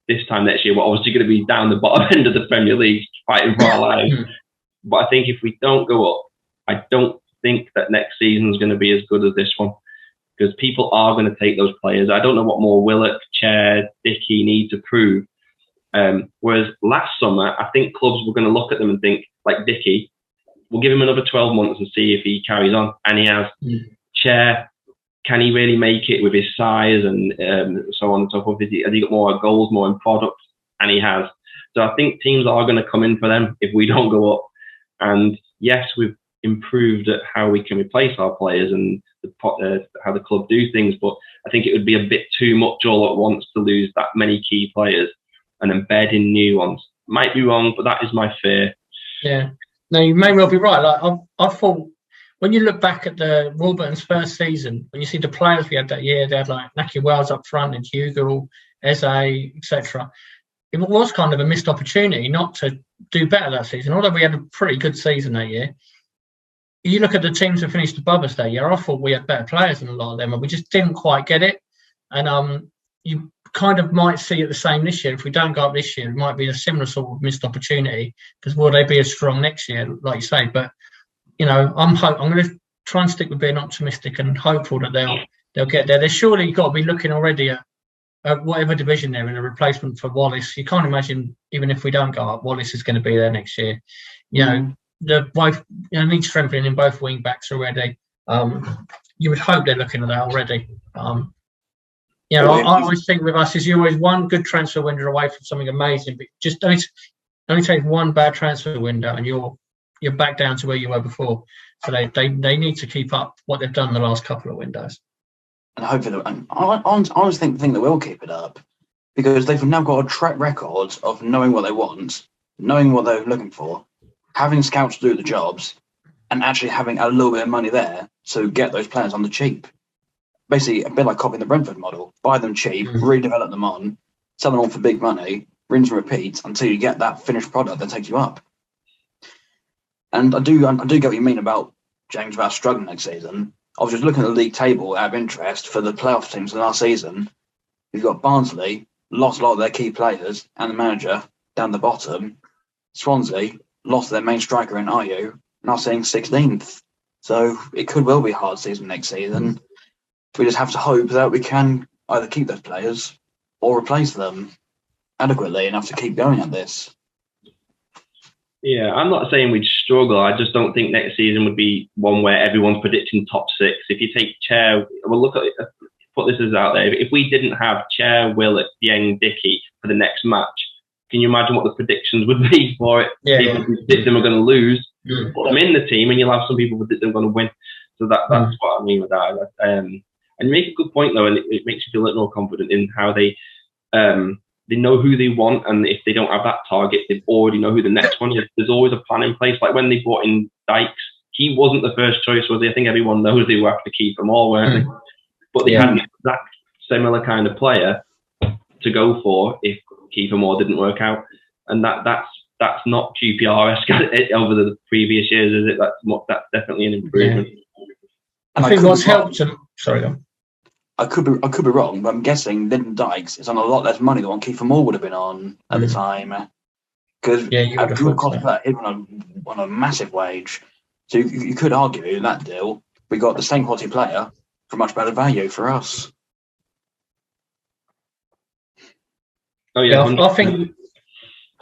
this time next year, we're obviously going to be down the bottom end of the Premier League, fighting for our lives. But I think if we don't go up, I don't think that next season is going to be as good as this one because people are going to take those players. I don't know what more Willett, Chair, Dickey need to prove. Whereas last summer, I think clubs were going to look at them and think, like Dickey, we'll give him another 12 months and see if he carries on. And he has. Chair, can he really make it with his size and so on and so forth? Has he got more goals, more in product? And he has. So I think teams are going to come in for them if we don't go up. And yes, we've improved at how we can replace our players and how the club do things, but I think it would be a bit too much all at once to lose that many key players and embed in new ones. Might be wrong, but that is my fear. Yeah, no, you may well be right. Like I thought when you look back at the Warburton's first season, when you see the players we had that year, they had like Naki Wells up front and Hugo, Eze, etc. it was kind of a missed opportunity not to do better that season. Although we had a pretty good season that year, you look at the teams that finished above us that year. I thought we had better players than a lot of them, and we just didn't quite get it. And you kind of might see it the same this year. If we don't go up this year, it might be a similar sort of missed opportunity, because will they be as strong next year, like you say? But I'm going to try and stick with being optimistic and hopeful that they'll get there. They're surely got to be looking already at whatever division they're in, a replacement for Wallace. You can't imagine, even if we don't go up, Wallace is going to be there next year. The both need strengthening in both wing backs already. You would hope they're looking at that already. I always think with us is you're always one good transfer window away from something amazing, but just only take one bad transfer window and you're back down to where you were before. So they need to keep up what they've done the last couple of windows. And hopefully, I always think they will keep it up, because they've now got a track record of knowing what they want, knowing what they're looking for, having scouts do the jobs, and actually having a little bit of money there to get those players on the cheap. Basically, a bit like copying the Brentford model: buy them cheap, redevelop them on, sell them on for big money, rinse and repeat until you get that finished product that takes you up. And I do get what you mean about James, about struggling next season. I was just looking at the league table out of interest for the playoff teams last season. You've got Barnsley, lost a lot of their key players and the manager down the bottom. Swansea lost their main striker in Ayew, now sitting 16th. So it could well be a hard season next season. We just have to hope that we can either keep those players or replace them adequately enough to keep going at this. Yeah, I'm not saying we'd struggle. I just don't think next season would be one where everyone's predicting top six. If you take Chair, put this as out there. If we didn't have Chair, Willett, Dieng, Dickey for the next match, can you imagine what the predictions would be for it? People who predict them are going to lose, put them in the team, and you'll have some people who predict them are going to win. So that's what I mean with that. And you make a good point though, and it makes you feel a little more confident in how they know who they want, and if they don't have that target, they already know who the next one is. There's always a plan in place. Like when they brought in Dykes, he wasn't the first choice, was he? I think everyone knows they were after keep them all, weren't they? But they had an exact similar kind of player to go for if keep them all didn't work out, and that's not QPR-esque over the previous years, is it? That's definitely an improvement. I think what's helped them. Sorry, go on. I could be wrong, but I'm guessing Lyndon Dykes is on a lot less money than what Kiefer Moore would have been on at the time. Because a good cost player, he's on a massive wage. So you could argue in that deal, we got the same quality player for much better value for us. Oh yeah, I think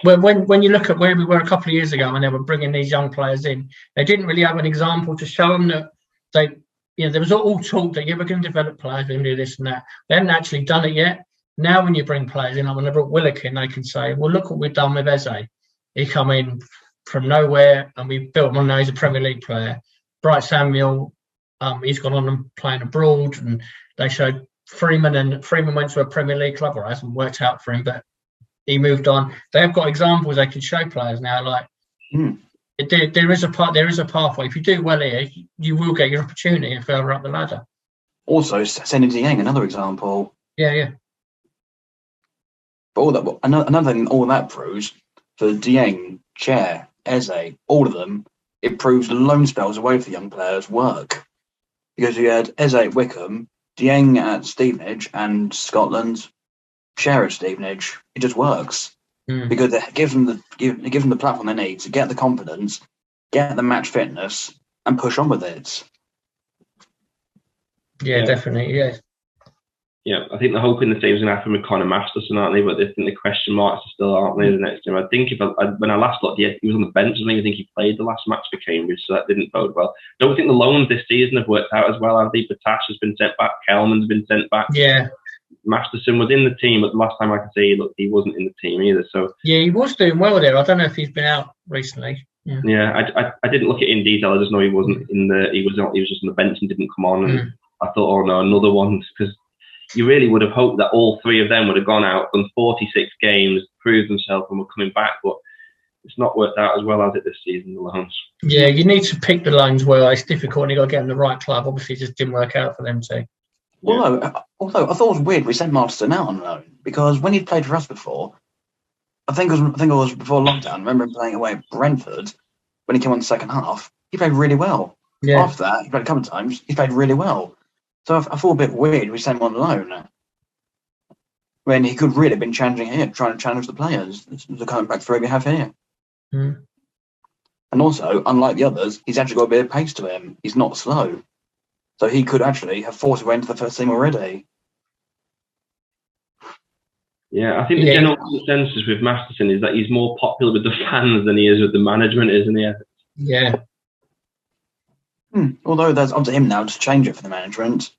when you look at where we were a couple of years ago when they were bringing these young players in, they didn't really have an example to show them that there was all talk that we're going to develop players, we're going to do this and that. They hadn't actually done it yet. Now when you bring players in, like when they brought Willock in, they can say, well, look what we've done with Eze. He come in from nowhere and we built him on. Now he's a Premier League player. Bright Samuel, he's gone on and playing abroad, and they showed Freeman, and Freeman went to a Premier League club, or it hasn't worked out for him, but he moved on. They have got examples they can show players now, like there is a pathway. If you do well here, you will get your opportunity further up the ladder. Also, sending Dieng, another example. Yeah. But another thing all that proves, for Dieng, Chair, Eze, all of them, it proves the loan spells away for young players work. Because you had Eze at Wickham, Dieng at Stevenage and Scotland, Chair at Stevenage. It just works. Because it gives them the platform they need to get the confidence, get the match fitness, and push on with it. Yeah, definitely. Yeah, I think the hope in the same is going to happen with Conor Masterson, aren't they? But I think the question marks are still, aren't they, the next game? I think when I last looked, he was on the bench. I think he played the last match for Cambridge, so that didn't bode well. I don't think the loans this season have worked out as well, have they? Batash has been sent back. Kelman's been sent back. Yeah. Masterson was in the team, but the last time I could say he wasn't in the team either. So he was doing well there. I don't know if he's been out recently. Yeah, I didn't look at it in detail. I just know he wasn't in the. He was just on the bench and didn't come on. And I thought, oh no, another one, because you really would have hoped that all three of them would have gone out, done 46 games, proved themselves, and were coming back. But it's not worked out as well as it this season. The loans. Yeah, you need to pick the loans well. It's difficult, and you got to get in the right club. Obviously, it just didn't work out for them too. Although I thought it was weird we sent Masterson out on loan, because when he'd played for us before, I think it was before lockdown. I remember him playing away at Brentford when he came on the second half. He played really well. Yeah. After that, he played a couple of times. He played really well. So I feel a bit weird we sent him on loan when he could really have been challenging here, trying to challenge the players. The kind of back three we have here. Mm. And also, unlike the others, he's actually got a bit of pace to him. He's not slow. So he could actually have forced his way into the first team already. Yeah, I think the general consensus with Masterson is that he's more popular with the fans than he is with the management, isn't he? Yeah. Although that's up to him now to change it for the management.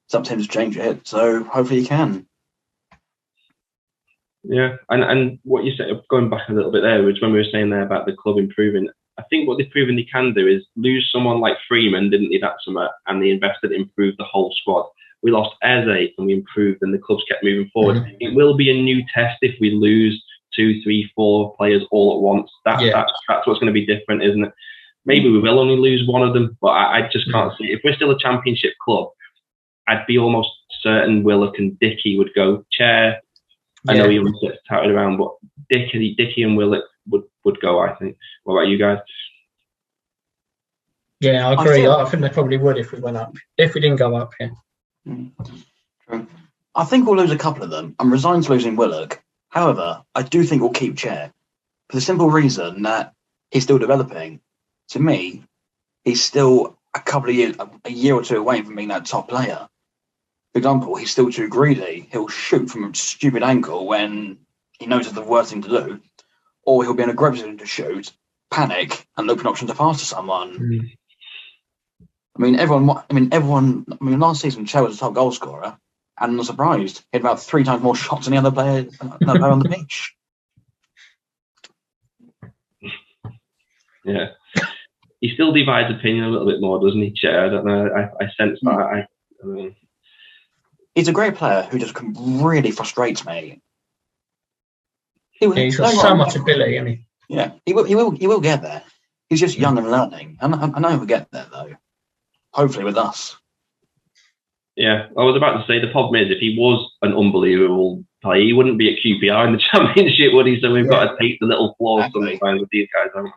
It's up to him to change it, so hopefully he can. Yeah, and what you said, going back a little bit there, which when we were saying there about the club improving, I think what they've proven they can do is lose someone like Freeman, didn't they, that summer, and they invested, improved the whole squad. We lost Eze and we improved, and the clubs kept moving forward. Mm-hmm. It will be a new test if we lose 2, 3, 4 players all at once. That's what's going to be different, isn't it? Maybe we will only lose one of them, but I just can't see it. If we're still a championship club, I'd be almost certain Willock and Dickey would go chair. I know he was touted around, but Dickey and Willock would go, I think. What about you guys? Yeah, I agree. I think they probably would if we went up. If we didn't go up here. True. I think we'll lose a couple of them. I'm resigned to losing Willock. However, I do think we'll keep Chair for the simple reason that he's still developing. To me, he's still a year or two away from being that top player. For example, he's still too greedy. He'll shoot from a stupid angle when he knows it's the worst thing to do, or he'll be in a great position to shoot, panic, and look for an option to pass to someone. Last season, Chell was the top goal scorer, and I'm not surprised. He had about 3 times more shots than the other player on the pitch. Yeah. He still divides opinion a little bit more, doesn't he, Chair? I don't know. I sense that. He's a great player who just really frustrates me. He's got so much ability, hasn't he? Yeah, he will get there. He's just young and learning. I know he'll get there, though. Hopefully with us. Yeah, I was about to say the problem is if he was an unbelievable player, he wouldn't be at QPR in the Championship, would he? So we've got to take the little flaws sometimes with these guys, haven't we?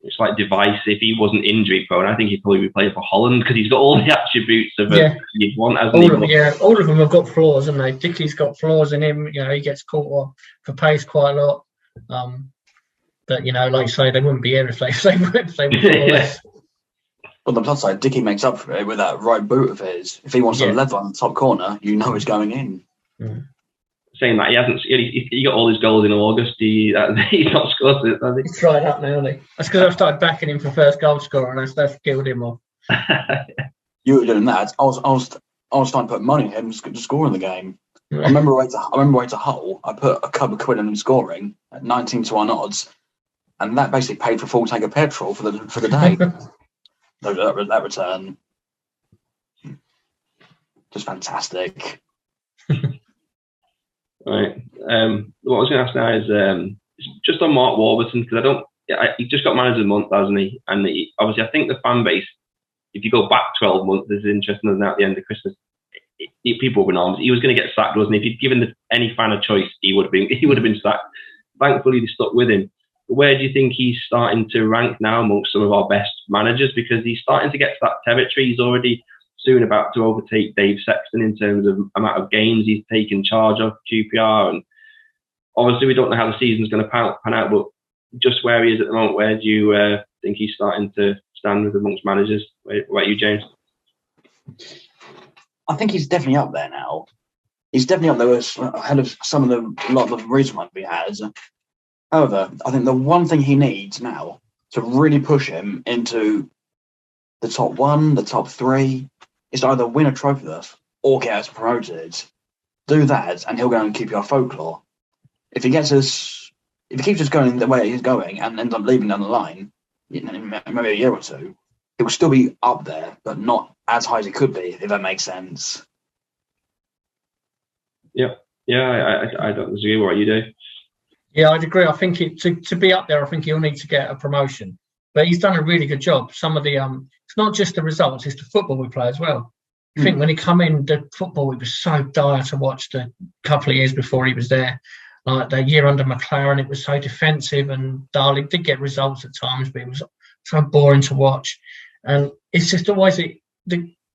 It's like Device. If he wasn't injury prone, I think he'd probably be playing for Holland because he's got all the attributes of you'd want, hasn't he? All of them have got flaws, haven't they? Dickey's got flaws in him. You know, he gets caught for pace quite a lot. But you know, like you say, they wouldn't be here if they were flawless. On the plus side, Dickey makes up for it with that right boot of his. If he wants to level on the top corner, you know he's going in. Mm. Saying that he got all his goals in August. He's not scored it, has he? He's tried up now, hasn't he? That's because I've started backing him for first goal scorer, and that's killed him off. You were doing that. I was starting to put money on him to score in the game. I remember away to Hull. I put a couple of quid in him scoring at 19-1 odds, and that basically paid for a full tank of petrol for the day. that return, just fantastic. Right. What I was going to ask now is just on Mark Warburton, because he just got manager of the month, hasn't he? And obviously, I think the fan base, if you go back 12 months, this is interesting, isn't it, at the end of Christmas, people were in arms. He was going to get sacked, wasn't he? If you'd given any fan a choice, he would have been sacked. Thankfully, they stuck with him. But where do you think he's starting to rank now amongst some of our best managers? Because he's starting to get to that territory. He's already soon about to overtake Dave Sexton in terms of amount of games he's taken charge of QPR. And obviously, we don't know how the season's going to pan out, but just where he is at the moment, where do you think he's starting to stand with amongst managers? What about you, James? I think he's definitely up there now. He's definitely up there ahead of some of the lot of recent ones we had. However, I think the one thing he needs now to really push him into the top 1, the top 3, is to either win a trophy with us or get us promoted. Do that, and he'll go and keep our folklore. If he keeps us going the way he's going and ends up leaving down the line, maybe a year or two, he will still be up there, but not as high as he could be, if that makes sense. Yeah, I don't disagree with what you do. Yeah, I'd agree. I think to be up there, I think he'll need to get a promotion. But he's done a really good job. Some of the it's not just the results; it's the football we play as well. I think when he come in, the football it was so dire to watch the couple of years before he was there. like the year under McLaren, it was so defensive, and Darling did get results at times, but it was so boring to watch. And it's just always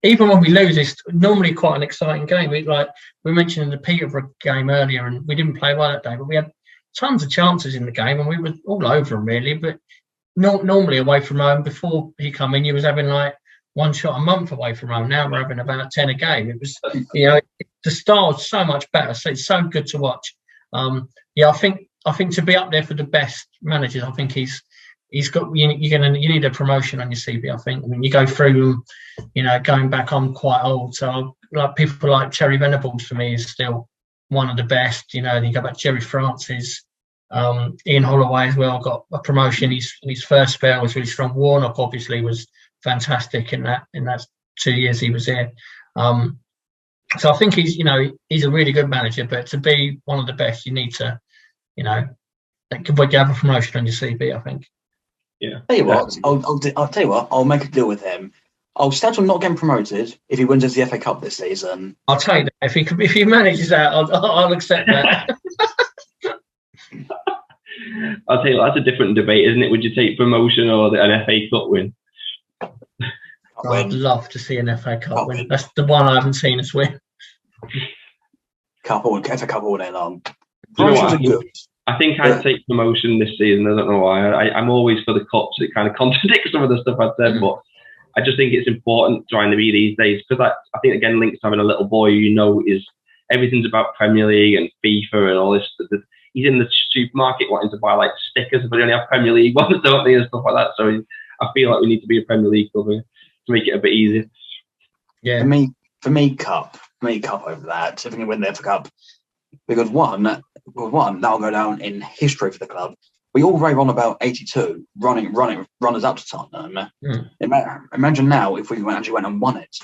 even when we lose, it's normally quite an exciting game. We mentioned in the Peterborough game earlier, and we didn't play well that day, but we had tons of chances in the game, and we were all over them really. But normally away from home, before he come in, you was having like one shot a month away from home. Now we're having about 10 a game. It was, the style's so much better. So it's so good to watch. I think to be up there for the best managers, I think he's got. You need a promotion on your CV. I think. I mean, you go through, going back. I'm quite old, so like people like Terry Venables for me is still one of the best. Then you go back to Jerry Francis, Ian Holloway as well. Got a promotion. His first spell was really strong. Warnock obviously was fantastic in that 2 years he was here. So I think he's a really good manager, but to be one of the best, you need to, have a promotion on your CV, I think. Yeah. Tell you what, I'll tell you what, I'll make a deal with him. I'll settle not getting promoted if he wins us the FA Cup this season. I'll tell you that if he manages that, I'll accept that. I'll tell you that's a different debate, isn't it? Would you take promotion or an FA Cup win? I'd love to see an FA Cup win. That's the one I haven't seen us win. FA Cup all day long. I think I'd take promotion this season. I don't know why. I'm always for the cups. It kind of contradicts some of the stuff I've said, but I just think it's important trying to be these days, because I think, again, links having a little boy is everything's about Premier League and FIFA and all this. He's in the supermarket wanting to buy like stickers, but they only have Premier League ones, don't they, and stuff like that. So I feel like we need to be a Premier League club to make it a bit easier. Yeah. For me, cup over that. If we can win the FA Cup, because one, that'll go down in history for the club. We all rave on about 82 running runners up to Tottenham. Imagine now if we actually went and won it.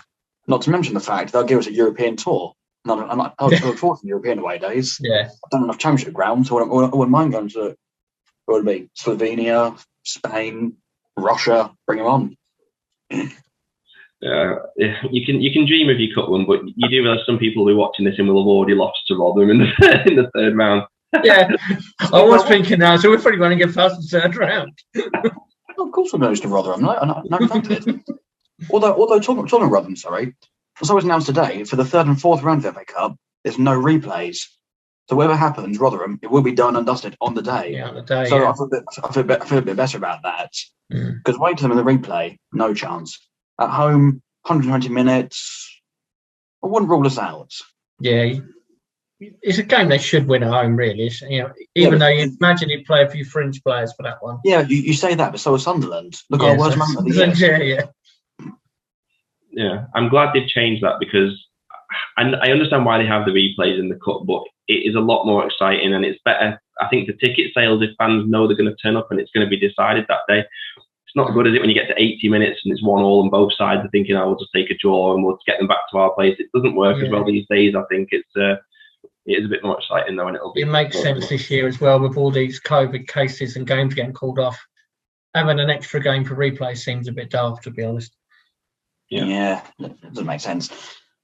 Not to mention the fact they'll give us a European tour. I look forward to European away days. Yeah. I've done enough championship grounds, so I wouldn't mind going to what would it be, Slovenia, Spain, Russia. Bring them on. You can dream of your cup one, but you do realize some people will be watching this and will have already lost to Rotherham in the third round. Yeah, I was thinking that, so we're probably going to get past the third round. Of course, we're going to Rotherham. No, granted. Although talking of Rotherham, sorry, as I was announced today, for the third and fourth round of the FA Cup, there's no replays. So whatever happens, Rotherham, it will be done and dusted on the day. Yeah, on the day. So yeah. I feel a bit better about that. Because wait for them in the replay, no chance. At home, 120 minutes, I wouldn't rule us out. Yeah, it's a game they should win at home, really. Even though you imagine you'd play a few fringe players for that one. Yeah, you say that, but so is Sunderland. Look, our worst moment of the year. Yeah, I'm glad they've changed that, because I understand why they have the replays in the cup, but it is a lot more exciting and it's better. I think the ticket sales, if fans know they're going to turn up and it's going to be decided that day. It's not good, is it, when you get to 80 minutes and it's 1-1 and both sides are thinking, we'll just take a draw and we'll get them back to our place. It doesn't work as well these days. I think it is a bit more exciting though, and it'll be. It makes sense this year as well, with all these COVID cases and games getting called off. Having an extra game for replay seems a bit daft, to be honest. Yeah, it doesn't make sense.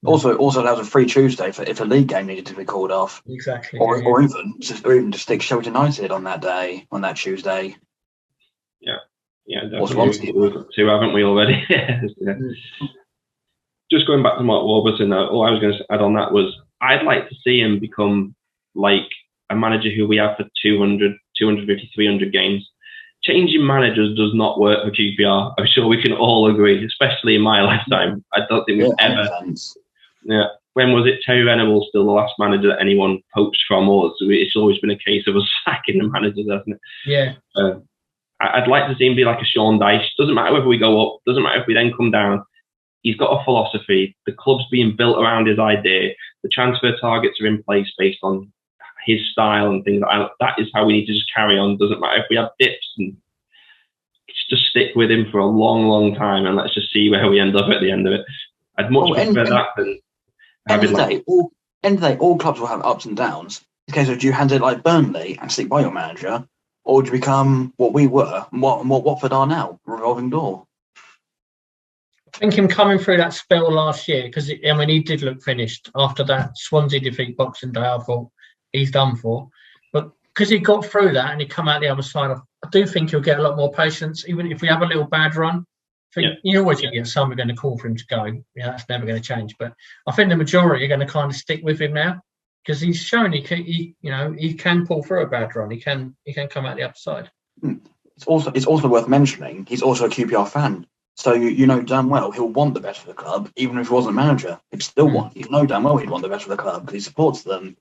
Also allows a free Tuesday if a league game needed to be called off. Exactly. Or even just stick Sheffield United on that day, on that Tuesday. Yeah, definitely. We've got two, haven't we, already? Just going back to Mark Warburton, all I was going to add on that was I'd like to see him become like a manager who we have for 200, 250, 300 games. Changing managers does not work for QPR. I'm sure we can all agree, especially in my lifetime. I don't think we've ever. Yeah. When was it? Terry Venables still the last manager that anyone poached from us? It's always been a case of us sacking the managers, hasn't it? Yeah. I'd like to see him be like a Sean Dyche. Doesn't matter whether we go up. Doesn't matter if we then come down. He's got a philosophy. The club's being built around his idea. The transfer targets are in place based on his style and things like that. That is how we need to just carry on. Doesn't matter if we have dips, and just stick with him for a long, long time, and let's just see where we end up at the end of it. I'd much prefer that than having end of the day, all clubs will have ups and downs. In case of, do you hand it like Burnley and stick by your manager, or do you become what we were and what Watford are now, revolving door? I think him coming through that spell last year, because he did look finished after that Swansea defeat Boxing Day. I thought he's done for. But because he got through that and he come out the other side, I do think he'll get a lot more patience. Even if we have a little bad run, you're always going to get someone going to call for him to go. Yeah, that's never going to change. But I think the majority are going to kind of stick with him now because he's shown he can pull through a bad run. He can come out the other side. It's also worth mentioning he's also a QPR fan. So you know damn well he'll want the best for the club, even if he wasn't manager. He'd still want. You know damn well he'd want the best for the club because he supports them.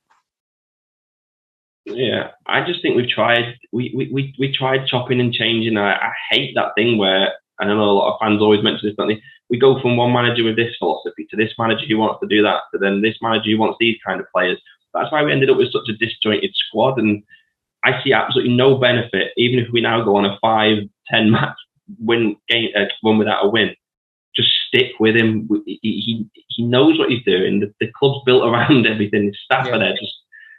Yeah, I just think we've tried. We tried chopping and changing. I hate that thing where I know a lot of fans always mention this, don't they? We go from one manager with this philosophy to this manager who wants to do that, to then this manager who wants these kind of players. That's why we ended up with such a disjointed squad, and I see absolutely no benefit, even if we now go on a 5-10 match win without a win. Just stick with him. He knows what he's doing. The club's built around everything. His staff are there.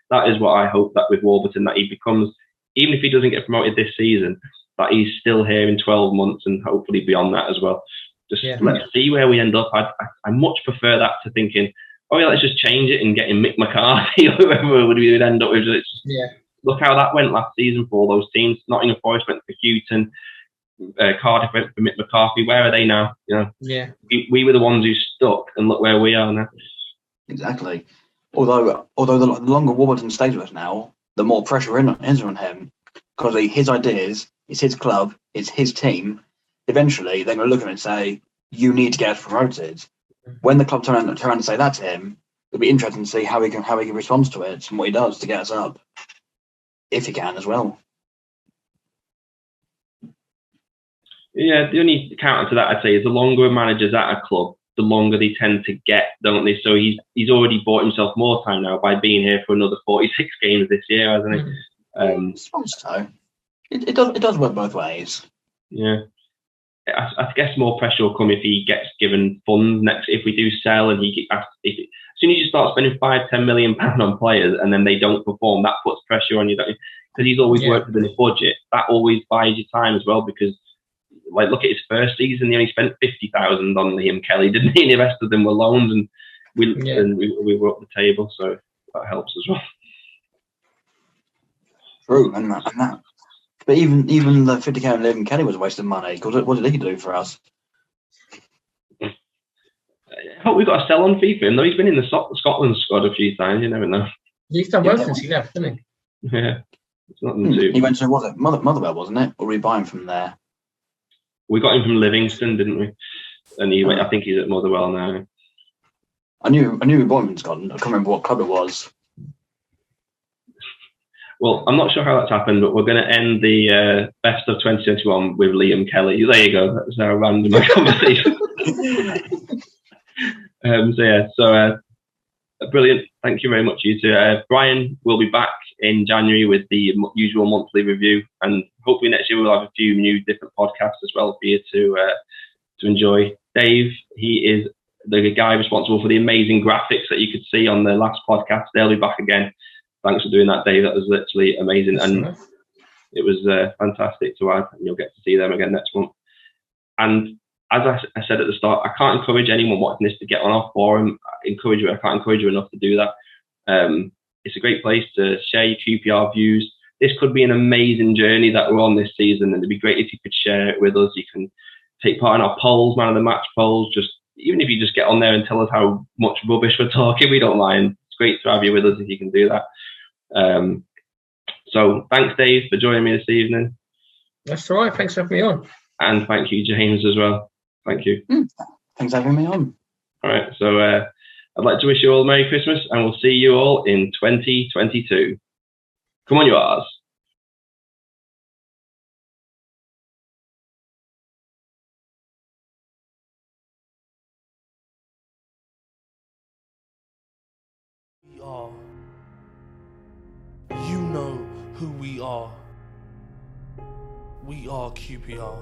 That is what I hope that with Warburton, that he becomes, even if he doesn't get promoted this season, that he's still here in 12 months and hopefully beyond that as well. Let's see where we end up. I much prefer that to thinking, oh yeah, let's just change it and get in Mick McCarthy or whoever we would end up with. Look how that went last season for all those teams. Nottingham Forest went for Houghton, Cardiff went for Mick McCarthy. Where are they now? We were the ones who stuck, and look where we are now. Exactly. Although the longer Warburton stays with us now, the more pressure is on him because his ideas, it's his club, it's his team. Eventually, they're going to look at him and say, "You need to get us promoted." When the club turn around and say that to him, it'll be interesting to see how he responds to it and what he does to get us up, if he can as well. Yeah, the only counter to that I'd say is the longer a manager's at a club, the longer they tend to get, don't they? So he's already bought himself more time now by being here for another 46 games this year, hasn't he? I suppose so. It does work both ways. Yeah. I guess more pressure will come if he gets given funds next. If we do sell and as soon as you start spending £5-10 million on players and then they don't perform, that puts pressure on you. Because he's always worked within a budget. That always buys you time as well. Because look at his first season, he only spent 50,000 on Liam Kelly, didn't he? And the rest of them were loans, and we were up the table, so that helps as well. True, and that. But even the 50k on Liam Kelly was a waste of money. Because what did he do for us? I hope we've got a sell-on fee for him, though. He's been in the Scotland squad a few times. You never know. He's done well since he left, hasn't he? Yeah, it's not too. He went to Motherwell, wasn't it? Or were we buying from there? We got him from Livingston, didn't we? And I think he's at Motherwell now. I knew we bought him from Scotland. I can't remember what club it was. Well, I'm not sure how that's happened, but we're going to end the best of 2021 with Liam Kelly. There you go. That's our random conversation. Brilliant. Thank you very much, you two. Brian will be back in January with the usual monthly review, and hopefully next year we'll have a few new different podcasts as well for you to enjoy. Dave, he is the guy responsible for the amazing graphics that you could see on the last podcast. They'll be back again. Thanks for doing that, Dave. That was literally amazing. That's and nice. It was fantastic to have, and you'll get to see them again next month. And as I said at the start, I can't encourage anyone watching this to get on our forum. I can't encourage you enough to do that. It's a great place to share your QPR views. This could be an amazing journey that we're on this season, and it'd be great if you could share it with us. You can take part in our polls, man of the match polls. Even if you just get on there and tell us how much rubbish we're talking, we don't mind. It's great to have you with us if you can do that. So thanks, Dave, for joining me this evening. That's all right. Thanks for having me on. And thank you, James, as well. Thank you. Thanks for having me on. All right. So I'd like to wish you all a Merry Christmas, and we'll see you all in 2022. Come on, you R's. We are. You know who we are. We are QPR.